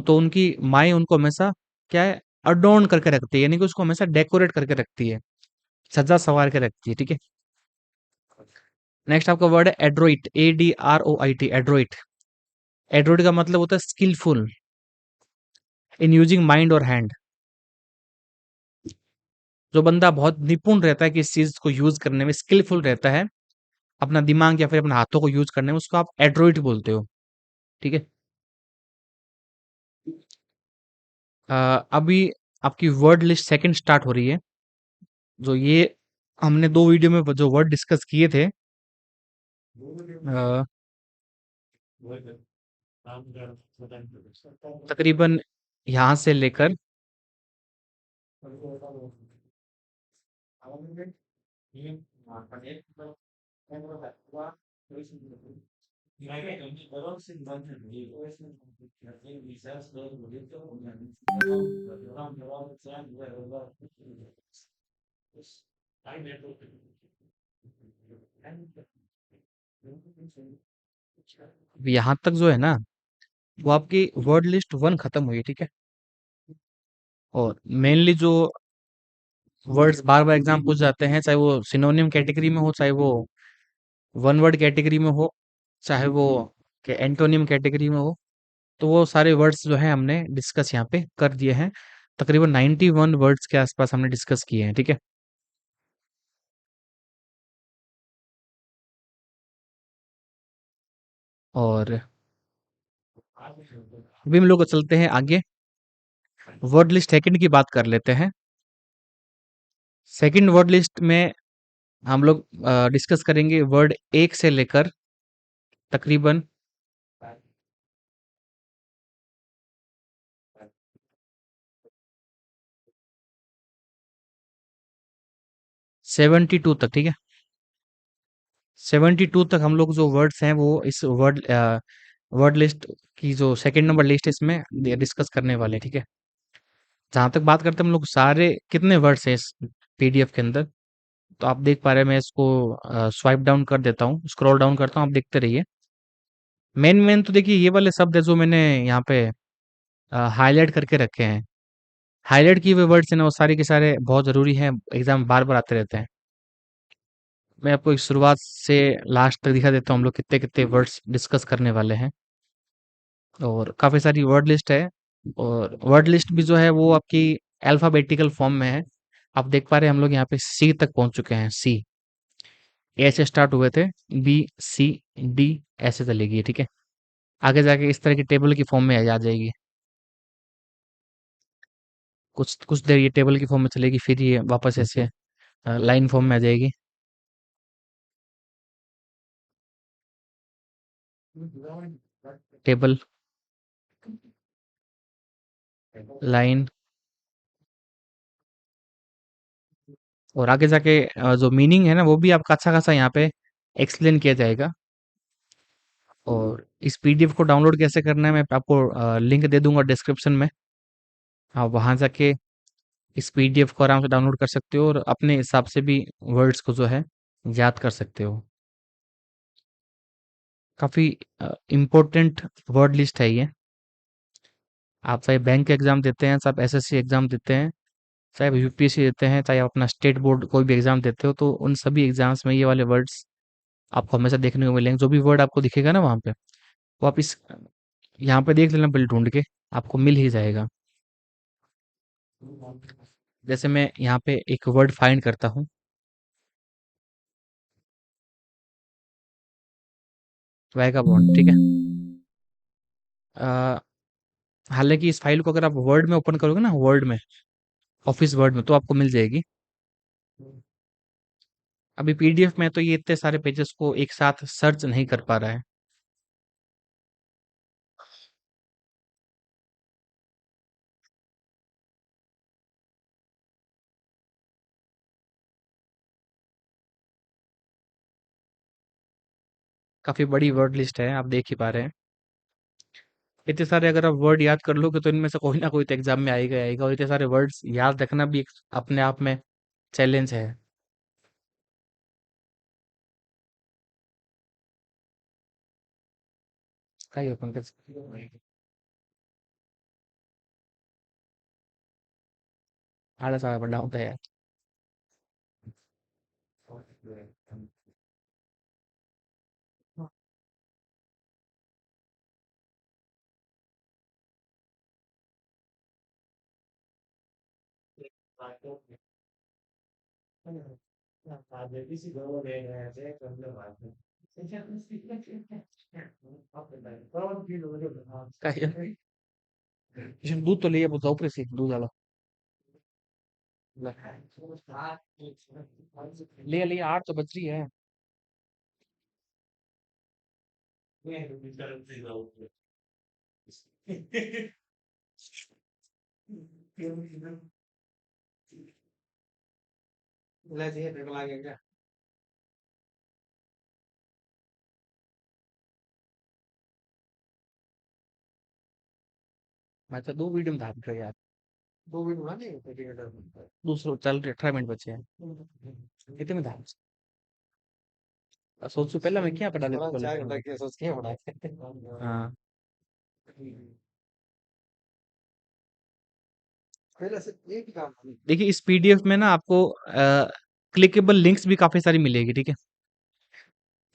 तो उनकी माएँ उनको हमेशा क्या है, अडॉर्न करके रखती है, यानी कि उसको हमेशा डेकोरेट करके रखती है, सजा-संवार के रखती है, ठीक है? नेक्स्ट आपका वर्ड है एड्रोइट, एडीआरओआईटी, एड्रोइट। एड्रोइट का मतलब होता है स्किलफुल इन यूजिंग माइंड और हैंड। जो बंदा बहुत निपुण रहता है किसी चीज़ को यूज़ करने में, स्किलफुल रहता है, अपना दिमाग या फिर अपने हाथों को यूज़ करने में, उसको आप एड्रोइट बोलते हो, ठीक है? अभी आपकी वर्ड लिस्ट सेकंड स्टार्ट हो रही है। जो ये हमने 2 वीडियो में जो वर्ड डिस्कस किए थे, अ, तकरीबन यहाँ से लेकर यहाँ तक जो है ना, वो आपकी वर्ड लिस्ट 1 खत्म हुई है, ठीक है? और मेनली जो वर्ड्स बार-बार एग्ज़ाम पूछ जाते हैं, चाहे वो सिनोनिम कैटेगरी में हो, चाहे वो वन वर्ड कैटेगरी में हो, चाहे वो एंटोनिम कैटेगरी में हो, तो वो सारे वर्ड्स जो हैं हमने डिस्कस यहाँ पे कर दिए हैं। तकरीबन 91 वर्ड्स के आसपास हमने डिस्कस किए हैं, ठीक है? और अभी हम लोग चलते हैं आगे, वर्ड लिस्ट सेकंड की बात कर लेते हैं। सेकंड वर्ड लिस्ट में हम लोग डिस्कस करेंगे वर्ड 1 से लेकर तकरीबन 72 तक, ठीक है? 72 तक हम लोग जो वर्ड्स हैं वो इस वर्ड लिस्ट की जो सेकंड नंबर लिस्ट है इसमें डिस्कस करने वाले हैं, ठीक है? जहाँ तक बात करते हैं हम लोग सारे कितने वर्ड्स हैं इस पीडीएफ के अंदर, तो आप देख पा रहे हैं, मैं इसको स्वाइप डाउन कर देता हूँ, स्क्रॉल डाउन करता हूँ, आप देखते रहिए। मेन मेन तो देखिए ये वाले शब्द है जो मैंने यहाँ पे हाईलाइट करके रखे हैं। हाईलाइट किए हुए वर्ड्स हैं ना, वो सारे के सारे बहुत ज़रूरी हैं, एग्ज़ाम बार-बार आते रहते हैं। मैं आपको एक शुरुआत से लास्ट तक दिखा देता हूँ हम लोग कितने-कितने वर्ड्स डिस्कस करने वाले हैं। और काफ़ी सारी वर्ड लिस्ट है, और वर्ड लिस्ट भी जो है वो आपकी अल्फ़ाबेटिकल फॉर्म में है। आप देख पा रहे हैं हम लोग यहाँ पे सी तक पहुँच चुके हैं, सी। ए से स्टार्ट हुए थे, बी, सी, डी ऐसे चलेगी ये, ठीक है? आगे जाके इस तरह की टेबल की फॉर्म में आ जाएगी। कुछ कुछ देर ये टेबल की फॉर्म में चलेगी, फिर ये वापस ऐसे लाइन फॉर्म में आ जाएगी। टेबल, लाइन, और आगे जाके जो मीनिंग है ना वो भी आपका अच्छा खासा यहाँ पे एक्सप्लेन किया जाएगा। और इस पीडीएफ को डाउनलोड कैसे करना है मैं आपको लिंक दे दूंगा डिस्क्रिप्शन में। आप वहां जाके इस पीडीएफ को आराम से डाउनलोड कर सकते हो और अपने हिसाब से भी वर्ड्स को जो है याद कर सकते हो। काफ़ी इम्पोर्टेंट वर्ड लिस्ट है ये। आप चाहे बैंक एग्जाम देते हैं, चाहे आप एसएससी एग्जाम देते हैं, चाहे आप यूपीएससी देते हैं, चाहे आप अपना स्टेट बोर्ड कोई भी एग्जाम देते हो, तो उन सभी एग्जाम्स में ये वाले वर्ड्स आपको हमेशा देखने को मिलेंगे। जो भी वर्ड आपको दिखेगा ना वहाँ पे, वो आप इस यहाँ पे देख लेना पहले ढूंढ के, आपको मिल ही जाएगा। जैसे मैं यहाँ पे एक वर्ड फाइंड करता हूँ, वैगाबॉन्ड, ठीक है? अ, हालांकि इस फाइल को अगर आप वर्ड में ओपन करोगे ना, वर्ड में, ऑफिस वर्ड में, तो आपको मिल जाएगी। अभी पीडीएफ में तो ये इतने सारे पेजेस को एक साथ सर्च नहीं कर पा रहा है। काफी बड़ी वर्ड लिस्ट है, आप देख ही पा रहे हैं। इतने सारे अगर आप वर्ड याद कर लोगे तो इनमें से कोई ना कोई तो एग्जाम में आएगा ही आएगा, और इतने सारे वर्ड्स याद रखना भी एक अपने आप में चैलेंज है। का ही पंकज। आलस आ बड़ा होता है यार। का ही- इसमें दूध तो लिए बताओ, ऊपर से दूध डालो। ले लिए 8 तो बज रही है।
इलायची है, पेपर आ गया क्या?
मैं तो 2 वीडियो में था यार।
2 मिनट बना देंगे टिकट।
दूसरा चल रहे 18 मिनट बचे हैं। कितने में था? सोच पहले मैं क्या पढ़ा
थोड़ा
लेते
4 घंटा
पहले।
किया सोच के बना
हाँ।
पहले से एक ही काम था।
देखिए इस पीडीएफ में ना आपको क्लिकेबल लिंक्स भी काफी सारी मिलेगी, ठीक है।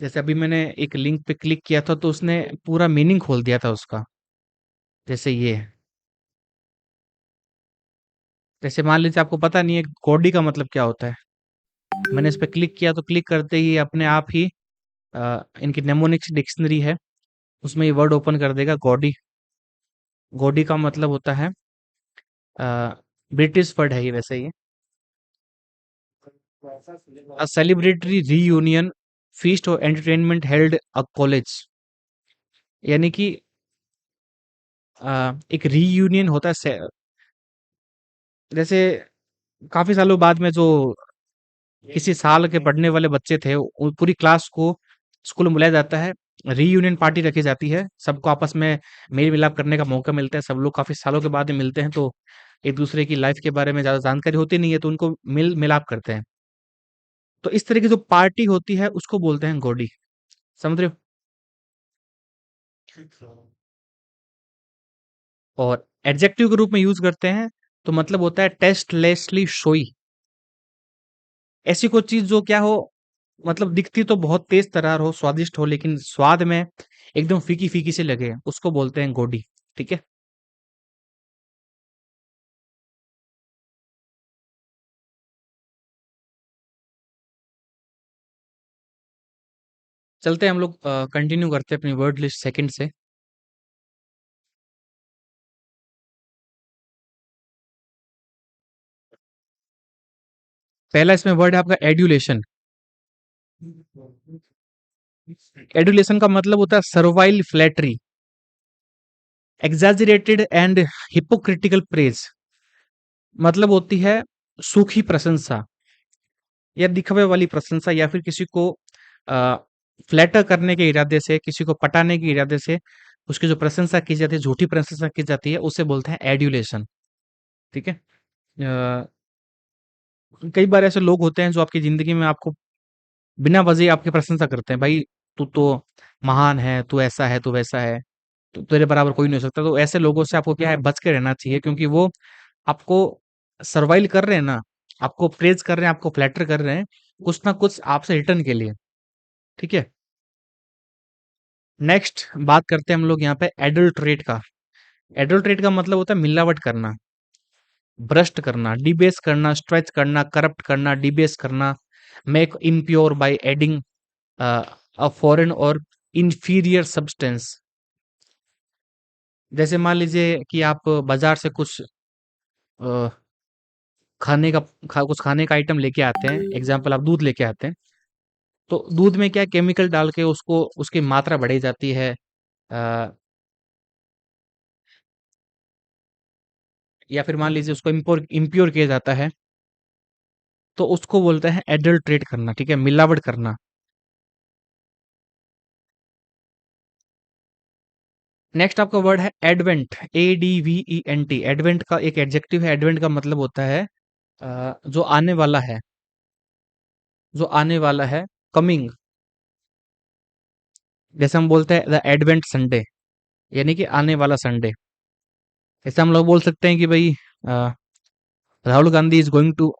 जैसे अभी मैंने एक लिंक पे क्लिक किया था तो उसने पूरा मीनिंग खोल दिया था उसका। जैसे ये, जैसे मान लीजिए आपको पता नहीं है गॉडी का मतलब क्या होता है। मैंने इस पे क्लिक किया तो क्लिक करते ही अपने आप ही इनकी नेमोनिक्स डिक्शनरी है, उसमें ये वर्ड ओपन कर देगा गॉडी। गॉडी का मतलब होता है, ब्रिटिश वर्ड है ये वैसे ये, अ सेलिब्रेटरी रीयूनियन फीस्ट और एंटरटेनमेंट हेल्ड अ कॉलेज। यानी कि एक रीयूनियन होता है जैसे काफी सालों बाद में जो किसी साल के पढ़ने वाले बच्चे थे पूरी क्लास को स्कूल में बुलाया जाता है, रीयूनियन पार्टी रखी जाती है, सबको आपस में मेल मिलाप करने का मौका मिलता है, सब लोग काफी सालों के बाद में मिलते हैं तो एक दूसरे की लाइफ के बारे में ज्यादा जानकारी होती नहीं है तो उनको मिल मिलाप करते हैं। तो इस तरह की जो पार्टी होती है उसको बोलते हैं गोडी। समझ रहे हो? और एडजेक्टिव के रूप में यूज करते हैं तो मतलब होता है टेस्टलेसली शोई। ऐसी कोई चीज जो क्या हो, मतलब दिखती तो बहुत तेज तरार हो, स्वादिष्ट हो, लेकिन स्वाद में एकदम फीकी फीकी से लगे, उसको बोलते हैं गोडी। ठीक है। चलते हैं हम लोग, कंटिन्यू करते हैं अपनी वर्ड लिस्ट सेकंड से। पहला इसमें वर्ड है आपका एड्यूलेशन। एडुलेशन का मतलब होता है servile flattery, exaggerated and hypocritical praise. मतलब होती है सूखी प्रशंसा या दिखावे वाली प्रशंसा, या फिर किसी को फ्लैटर करने के इरादे से, किसी को पटाने के इरादे से उसकी जो प्रशंसा की जाती है, झूठी प्रशंसा की जाती है, उसे बोलते हैं एड्यूलेशन। ठीक है। कई बार ऐसे लोग होते हैं जो आपकी जिंदगी में आपको बिना वजह आपकी प्रशंसा करते हैं, भाई तू तो महान है, तू ऐसा है, तू वैसा है, तो तेरे बराबर कोई नहीं हो सकता। तो ऐसे लोगों से आपको क्या है, बच के रहना चाहिए, क्योंकि वो आपको सर्वाइल कर रहे हैं ना, आपको प्रेज कर रहे हैं, आपको फ्लैटर कर रहे हैं, कुछ ना कुछ आपसे रिटर्न के लिए। ठीक है। नेक्स्ट बात करते हैं हम लोग यहाँ पे एडल्ट्रेट का। एडल्ट्रेट का मतलब होता है मिलावट करना, भ्रष्ट करना, डिबेस करना, स्ट्रेच करना, करप्ट करना, डिबेस करना, make impure by adding a foreign और इंफीरियर सब्सटेंस। जैसे मान लीजिए कि आप बाजार से कुछ अ, खाने का कुछ खाने का आइटम लेके आते हैं, एग्जाम्पल आप दूध लेके आते हैं, तो दूध में क्या केमिकल डाल के उसको उसकी मात्रा बढ़ाई जाती है, अ, या फिर मान लीजिए उसको इम्प्योर किया जाता है, तो उसको बोलते हैं एडल्ट्रेट करना। ठीक है, मिलावट करना। नेक्स्ट आपका वर्ड है एडवेंट, ADVENT। एडवेंट का एक एडजेक्टिव है। एडवेंट का मतलब होता है जो आने वाला है, जो आने वाला है, कमिंग। जैसे हम बोलते हैं द एडवेंट संडे, यानी कि आने वाला संडे। ऐसे हम लोग बोल सकते हैं कि भाई uh, Rahul Gandhi is going to,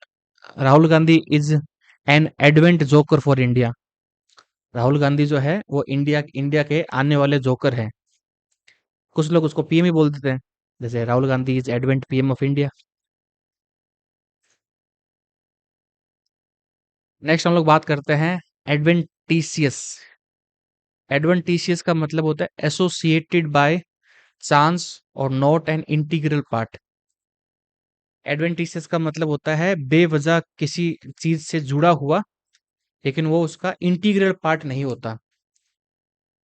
Rahul Gandhi is an advent joker for India. Rahul Gandhi जो है वो इंडिया इंडिया के आने वाले जोकर हैं। कुछ लोग उसको पीएम ही बोल देते हैं, जैसे Rahul Gandhi is advent PM of India. Next हम लोग बात करते हैं एडवेंटिशियस। एडवेंटिशियस का मतलब होता है एसोसिएटेड बाय चांस और not an integral part. Adventitious का मतलब होता है बेवजह किसी चीज से जुड़ा हुआ, लेकिन वो उसका इंटीग्रल पार्ट नहीं होता।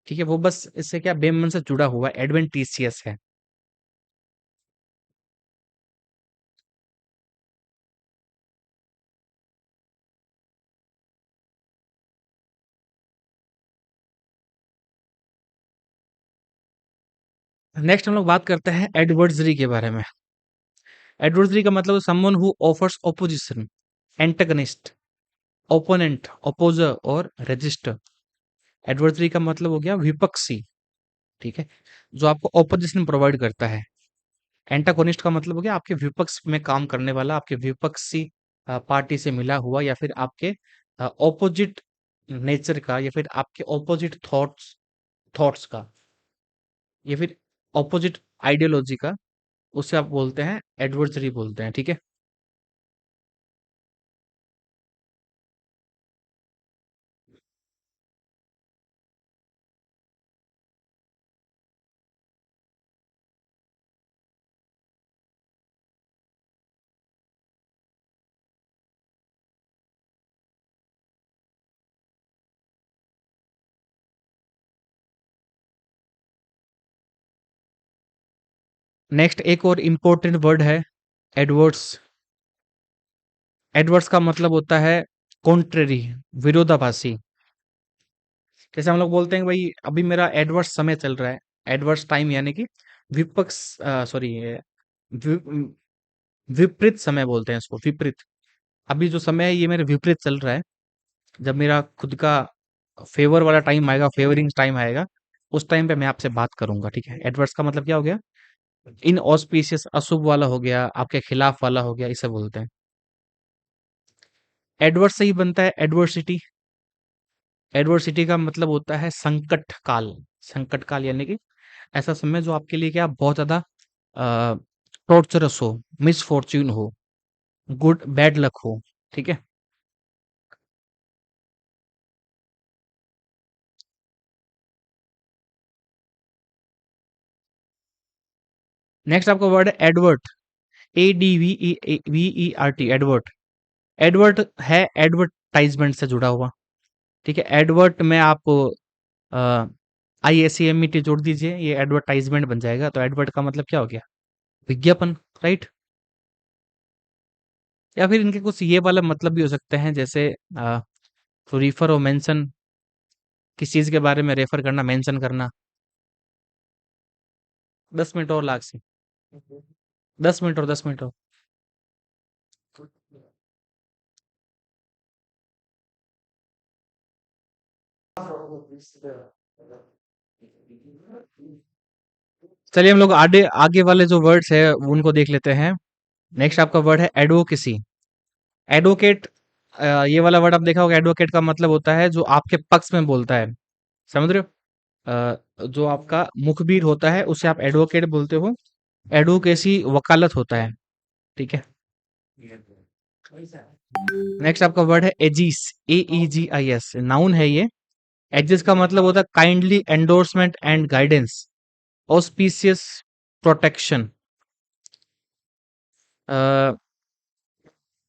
ठीक है, वो बस इससे क्या बेमन से जुड़ा हुआ एडवेंटिशियस है। नेक्स्ट हम लोग बात करते हैं एडवर्सरी के बारे में। एडवर्सरी का मतलब someone who offers opposition, antagonist, opponent, opposer और रजिस्टर। एडवर्सरी का मतलब हो गया विपक्षी। ठीक है, जो आपको ऑपोजिशन प्रोवाइड करता है। एंटागोनिस्ट का मतलब हो गया आपके विपक्ष में काम करने वाला, आपके विपक्षी पार्टी से मिला हुआ, या फिर आपके ऑपोजिट नेचर का, या फिर आपके ऑपोजिट थॉट्स थॉट्स का, या फिर ऑपोजिट आइडियोलॉजी का। उसे आप बोलते हैं एडवर्सरी बोलते हैं। ठीक है, नेक्स्ट एक और इम्पोर्टेंट वर्ड है एडवर्स। एडवर्स का मतलब होता है कॉन्ट्रेरी, विरोधाभासी। जैसे हम लोग बोलते हैं कि भाई अभी मेरा एडवर्स समय चल रहा है। एडवर्स टाइम यानी कि विपक्ष, सॉरी, विपरीत समय बोलते हैं इसको, विपरीत। अभी जो समय है ये मेरे विपरीत चल रहा है। जब मेरा खुद का फेवर वाला टाइम आएगा, फेवरिंग टाइम आएगा, उस टाइम पे मैं आपसे बात करूंगा। ठीक है, एडवर्स का मतलब क्या हो गया? इन ऑस्पिशियस, अशुभ वाला हो गया, आपके खिलाफ वाला हो गया, इसे बोलते हैं। एडवर्स से ही बनता है एडवर्सिटी। एडवर्सिटी का मतलब होता है संकट काल। संकट काल यानी कि ऐसा समय जो आपके लिए क्या बहुत ज्यादा टॉर्चरस हो, मिसफॉर्च्यून हो, गुड बैड लक हो। ठीक है, नेक्स्ट आपका वर्ड है एडवर्ट, ADVERT, एडवर्ट। एडवर्ट है एडवर्टाइजमेंट से जुड़ा हुआ। ठीक है, एडवर्ट में आप IACMET जोड़ दीजिए, ये एडवर्टाइजमेंट बन जाएगा। तो एडवर्ट का मतलब क्या हो गया? विज्ञापन, राइट। या फिर इनके कुछ ये वाला मतलब भी हो सकते हैं, जैसे टू रिफर और मेंशन, किस चीज के बारे में रेफर करना, मेंशन करना। 10 मिनट और लाग से, 10 मिनट और 10 मिनट और। चलिए हम लोग आगे आगे वाले जो वर्ड्स है उनको देख लेते हैं। नेक्स्ट आपका वर्ड है एडवोकेसी। एडवोकेट, ये वाला वर्ड आप देखा होगा। एडवोकेट का मतलब होता है जो आपके पक्ष में बोलता है, समझ रहे हो? जो आपका मुखबिर होता है उसे आप एडवोकेट बोलते हो। एडवोकेसी वकालत होता है। ठीक है, नेक्स्ट आपका वर्ड है एजिस, AEGIS, नाउन है ये। एजिस का मतलब होता है kindly endorsement and guidance, auspicious, protection.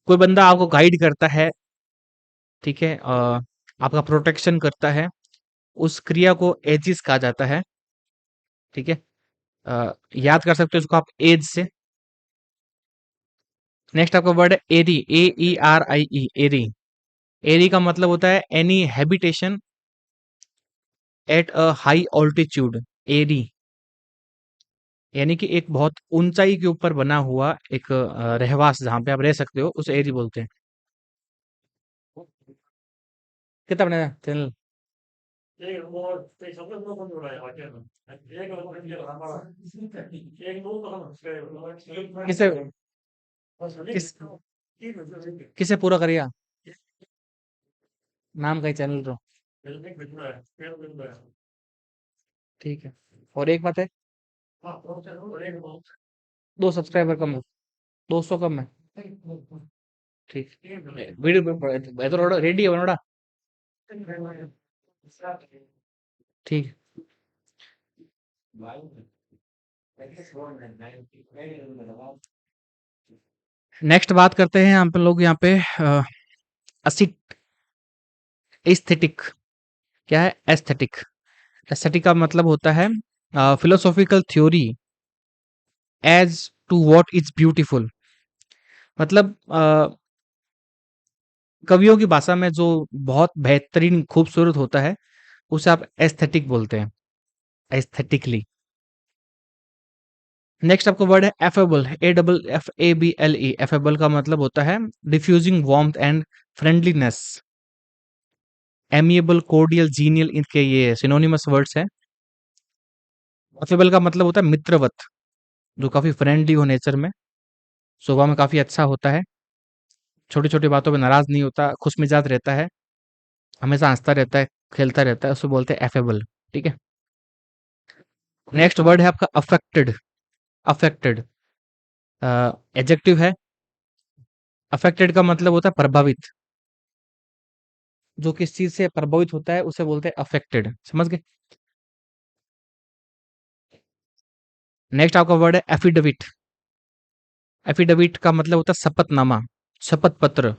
कोई बंदा आपको गाइड करता है, ठीक है, आपका प्रोटेक्शन करता है, उस क्रिया को एजिस कहा जाता है। ठीक है, याद कर सकते हो इसको आप एज से। नेक्स्ट आपका वर्ड है एरी, AERIE, एरी। एरी का मतलब होता है any habitation at a high altitude, aerie. यानी कि एक बहुत ऊंचाई के ऊपर बना हुआ एक रहवास जहाँ पे आप रह सकते हो उसे एरी बोलते हैं। कितना बनेगा चैनल?
एक वो ते सबसे लोग को रहा है वाक्य में एक लोग को ये हमारा एक लोग को हम
किसे किस किसे पूरा करिए नाम का ही चैनल रो। ठीक है। और एक बात है, 2 सब्सक्राइबर कम है, 200 कम है। ठीक वीडियो तो रेडी है बनोड़ा। ठीक है। नेक्स्ट बात करते हैं यहाँ पे लोग यहाँ पे एस्थेटिक। क्या है एस्थेटिक? एस्थेटिक का मतलब होता है philosophical theory as to what is beautiful. मतलब कवियों की भाषा में जो बहुत बेहतरीन खूबसूरत होता है उसे आप एस्थेटिक बोलते हैं, एस्थेटिकली। नेक्स्ट आपका वर्ड है एफेबल, AFFABLE। एफेबल का मतलब होता है diffusing warmth and friendliness. Amiable, cordial, genial, इनके ये सिनोनिमस वर्ड्स हैं। अफेबल का मतलब होता है मित्रवत, जो काफी फ्रेंडली हो नेचर में, स्वभाव में काफी अच्छा होता है, छोटी छोटी बातों पे नाराज नहीं होता, खुश मिजाज रहता है, हमेशा हंसता रहता है, खेलता रहता है, उसको बोलते हैं एफेबल। ठीक है। नेक्स्ट वर्ड है आपका अफेक्टेड। अफेक्टेड एडजेक्टिव है। अफेक्टेड का मतलब होता है प्रभावित। जो किस चीज से प्रभावित होता है उसे बोलते हैं अफेक्टेड। समझ गए? नेक्स्ट आपका वर्ड है एफिडेविट। एफिडेविट का मतलब होता है शपथनामा, शपथ पत्र।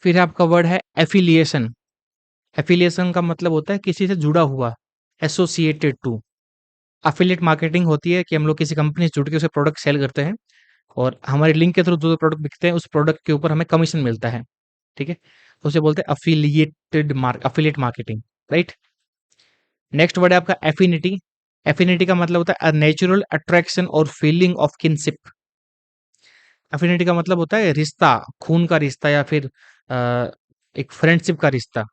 फिर आपका वर्ड है एफिलिएशन। एफिलिएशन का मतलब होता है किसी से जुड़ा हुआ, एसोसिएटेड टू। अफिलिएट मार्केटिंग होती है कि हम लोग किसी कंपनी से जुड़ के उसे प्रोडक्ट सेल करते हैं और हमारे लिंक के थ्रू जो प्रोडक्ट बिकते हैं उस प्रोडक्ट के ऊपर हमें कमीशन मिलता है। ठीक है। तो उसे बोलते हैं affiliate marketing. Right. Next word है आपका एफिनिटी। एफिनिटी का मतलब होता है नेचुरल अट्रैक्शन और फीलिंग ऑफ किनशिप। एफिनिटी का मतलब होता है रिश्ता, खून का रिश्ता या फिर अ, एक फ्रेंडशिप का रिश्ता।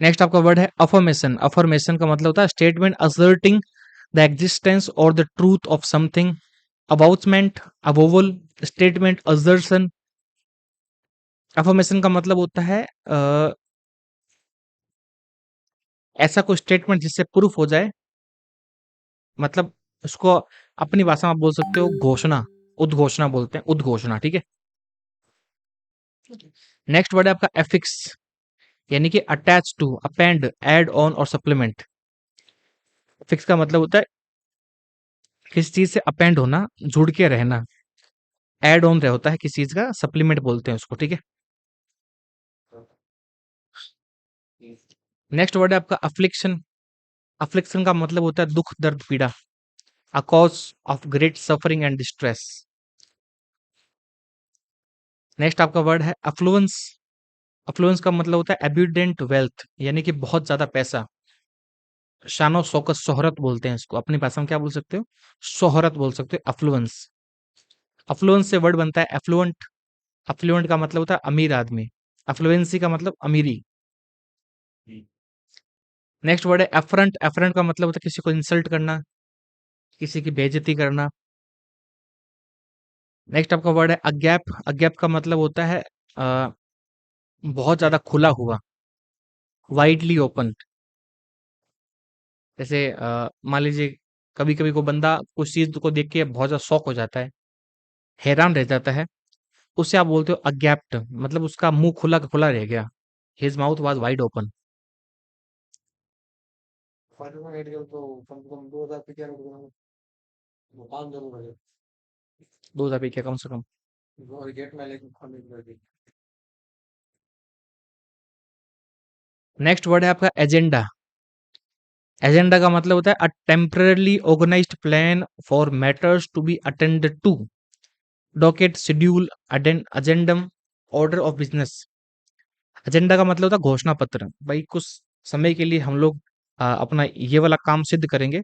नेक्स्ट आपका वर्ड है अफर्मेशन। अफर्मेशन का मतलब होता है स्टेटमेंट असर्टिंग द एग्जिस्टेंस और the truth of something. Avouchment, avowal, statement, assertion. Affirmation का मतलब होता है ऐसा कोई स्टेटमेंट जिससे प्रूफ हो जाए, मतलब उसको अपनी भाषा में आप बोल सकते हो घोषणा, उद्घोषणा बोलते हैं, उद्घोषणा। ठीक है। नेक्स्ट वर्ड है आपका एफिक्स, यानी कि attach to, append, add on और सप्लीमेंट। फिक्स का मतलब होता है किसी चीज से अपेंड होना, जुड़ के रहना। ऐड ऑन होता है किसी चीज का, सप्लीमेंट बोलते हैं उसको। ठीक है। नेक्स्ट वर्ड है आपका अफ्लिक्शन। अफ्लिक्शन का मतलब होता है दुख, दर्द, पीड़ा। A cause of great suffering and distress. Next आपका वर्ड है अफ्लुएंस। अफ्लुएंस का मतलब होता है एब्यूडेंट वेल्थ, यानी कि बहुत ज्यादा पैसा। शानो शौकत, शोहरत बोलते हैं इसको। अपनी भाषा में क्या बोल सकते हो? शोहरत बोल सकते हो, अफ्लुएंस। अफ्लुएंस से वर्ड बनता है एफ्लुएंट। अफ्लुएंट का मतलब होता है अमीर आदमी। अफ्लुएंसी का मतलब अमीरी। नेक्स्ट वर्ड है एफरंट। एफरंट का मतलब होता है किसी को इंसल्ट करना, किसी की बेइज्जती करना। नेक्स्ट आपका वर्ड है अगैप। अगैप का मतलब होता है अ, बहुत ज्यादा खुला हुआ, वाइडली ओपन। जैसे मान लीजिए कभी कभी को बंदा कुछ चीज को देख के बहुत ज्यादा शौक हो जाता है, हैरान रह जाता है, उसे आप बोलते हो अगैप्ट, मतलब उसका मुंह खुला का खुला रह गया। His mouth was wide open.
Final में एड तो कम से कम 2000 पे क्या वो काम जरूर है।
2000 पे क्या कम से कम?
वो गेट में लेकिन खाने के लिए
नेक्स्ट वर्ड है आपका एजेंडा। एजेंडा का मतलब होता है a temporally organized plan for matters to be attended to. Docket, schedule, agendum, order of business. Agenda का मतलब होता है घोषणा पत्र। भाई कुछ समय के लिए हम लोग अपना ये वाला काम सिद्ध करेंगे,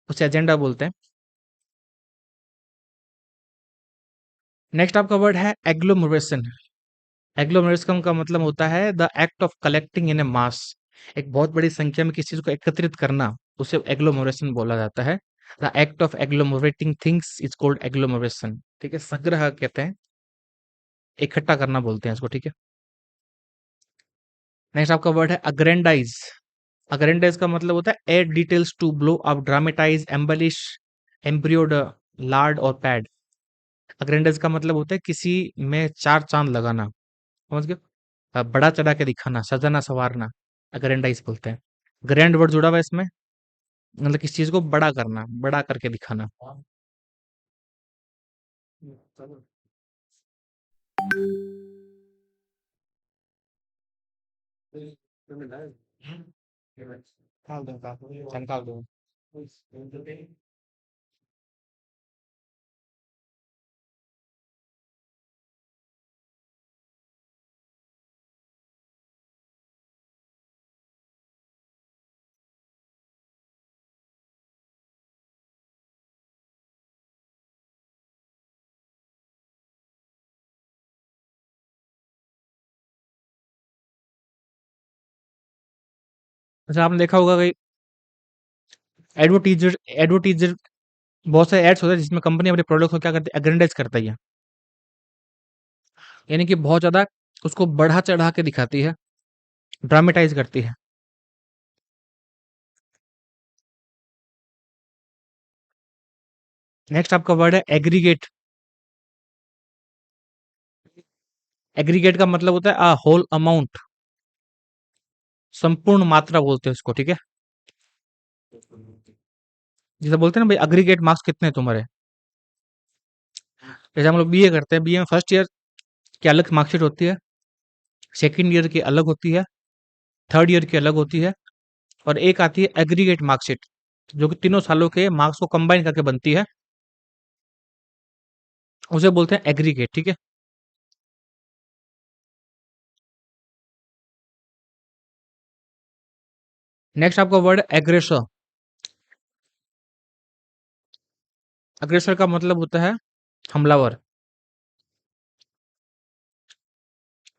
उसे एजेंडा बोलते हैं। नेक्स्ट आपका वर्ड है एग्लोमरेशन। एग्लोमरेशन का मतलब होता है द एक्ट ऑफ कलेक्टिंग इन ए मास। एक बहुत बड़ी संख्या में किसी चीज को एकत्रित करना, उसे एग्लोमरेशन बोला जाता है। The act of agglomerating things is called agglomeration. ठीक है, संग्रह कहते हैं, इकट्ठा करना बोलते हैं इसको। ठीक है, नेक्स्ट आपका वर्ड है अग्रेंडाइज। अग्रेंडाइज का मतलब होता है add details to blow up, dramatize, embellish, embroider, lard और पैड। अग्रेंडाइज का मतलब होता है किसी में चार चांद लगाना, समझ गए? बड़ा चढ़ा के दिखाना, सजाना संवारना, अग्रेंडाइज बोलते हैं। ग्रैंड वर्ड जुड़ा हुआ है इसमें, मतलब किसी चीज को बड़ा करना, बड़ा करके दिखाना।
चलो पेमेंट है पेमेंट
निकाल दो, निकाल दो। अच्छा, आपने देखा होगा कि एडवर्टीजर एडवर्टीजर बहुत सारे एड्स होते हैं जिसमें कंपनी अपने प्रोडक्ट को क्या करती है, एग्रेंडाइज करती है। यानी कि बहुत ज्यादा उसको बढ़ा चढ़ा के दिखाती है, ड्रामेटाइज करती है। नेक्स्ट आपका वर्ड है एग्रीगेट। एग्रीगेट का मतलब होता है होल अमाउंट, संपूर्ण मात्रा बोलते हैं उसको। ठीक है, जैसे बोलते हैं ना भाई अग्रीगेट मार्क्स कितने हैं तुम्हारे। जैसे हम लोग बीए करते हैं, बीए में फर्स्ट ईयर की अलग मार्कशीट होती है, सेकंड ईयर की अलग होती है, थर्ड ईयर की अलग होती है, और एक आती है एग्रीगेट मार्कशीट, जो कि तीनों सालों के मार्क्स को कंबाइन करके बनती है, उसे बोलते हैं एग्रीगेट। ठीक है, नेक्स्ट आपका वर्ड एग्रेसर। अग्रेसर का मतलब होता है हमलावर,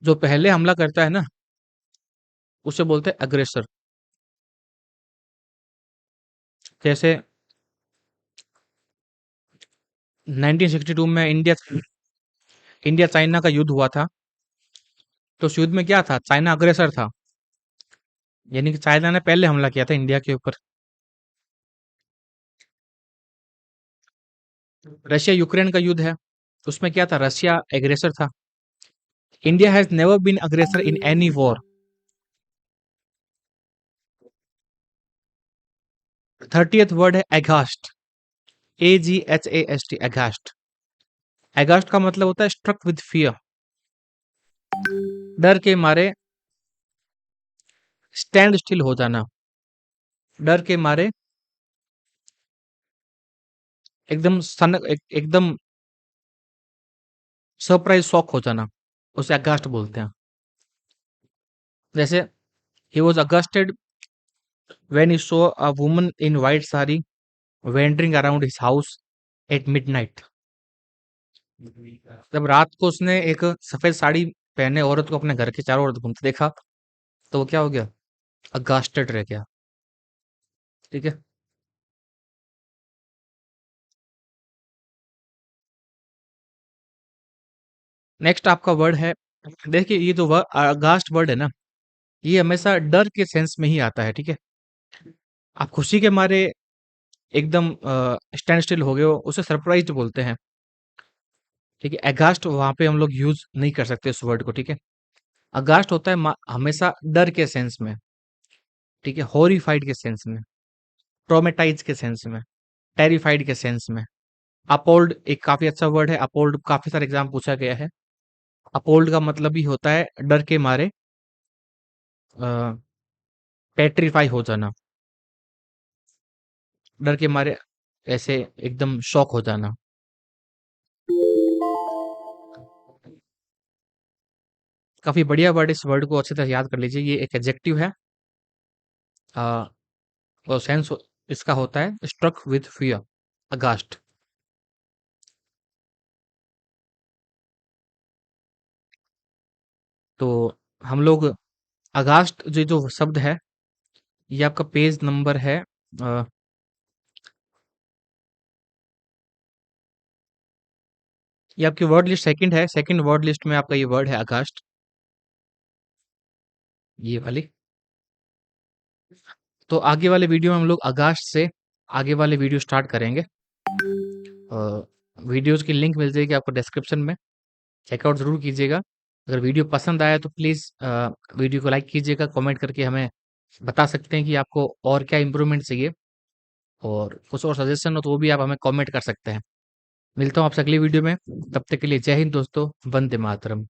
जो पहले हमला करता है ना, उसे बोलते हैं अग्रेसर। जैसे 1962 में इंडिया इंडिया चाइना का युद्ध हुआ था, तो उस युद्ध में क्या था, चाइना अग्रेसर था, यानी कि चाइना ने पहले हमला किया था इंडिया के ऊपर। रशिया यूक्रेन का युद्ध है, उसमें क्या था, रशिया एग्रेसर था। इंडिया हैज नेवर बीन अग्रेसर in any war. 30th word है एघास्ट। AGHAST, एघास्ट। एघास्ट का मतलब होता है स्ट्रक विद फियर, डर के मारे, स्टैंड स्टिल हो जाना, डर के मारे एकदम एकदम सरप्राइज शॉक हो जाना, उसे अगास्ट बोलते हैं। जैसे he was aghasted when he saw a woman in white sari wandering around his house at midnight. जब रात को उसने एक सफेद साड़ी पहने औरत को अपने घर के चारों ओर घूमते देखा, तो वो क्या हो गया, अगास्टेड रह गया। ठीक है, नेक्स्ट आपका वर्ड है, देखिए ये जो अगास्ट वर्ड है ना, ये हमेशा डर के सेंस में ही आता है। ठीक है, आप खुशी के मारे एकदम स्टैंड स्टिल हो गए हो, उसे सरप्राइज्ड बोलते हैं। ठीक है, अगास्ट वहां पे हम लोग यूज नहीं कर सकते उस वर्ड को। ठीक है, अगास्ट होता है हमेशा डर के सेंस में। ठीक है, हॉरिफाइड के सेंस में, ट्रोमेटाइज के सेंस में, टेरिफाइड के सेंस में। अपोल्ड एक काफी अच्छा वर्ड है, अपोल्ड काफी सारे एग्जाम पूछा गया है। अपोल्ड का मतलब ही होता है डर के मारे पेट्रीफाई हो जाना, डर के मारे ऐसे एकदम शॉक हो जाना। काफ़ी बढ़िया वर्ड, इस वर्ड को अच्छी तरह याद कर लीजिए। ये एक एडजेक्टिव है। अ, और सेंस इसका होता है स्ट्रक विथ फियर, अगास्ट। तो हम लोग अगास्ट जो जो शब्द है, ये आपका पेज नंबर है ये आपकी वर्ड लिस्ट सेकंड है, सेकंड वर्ड लिस्ट में आपका ये वर्ड है अगास्ट, ये वाली। तो आगे वाले वीडियो में हम लोग अगास्ट से आगे वाले वीडियो स्टार्ट करेंगे। वीडियोस की लिंक मिल जाएगी आपको डिस्क्रिप्शन में, चेकआउट ज़रूर कीजिएगा। अगर वीडियो पसंद आया तो प्लीज़ वीडियो को लाइक कीजिएगा, कमेंट करके हमें बता सकते हैं कि आपको और क्या इम्प्रूवमेंट चाहिए, और कुछ और सजेशन हो तो वो भी आप हमें कमेंट कर सकते हैं। मिलता हूँ आपसे अगली वीडियो में, तब तक के लिए जय हिंद दोस्तों, वंदे मातरम।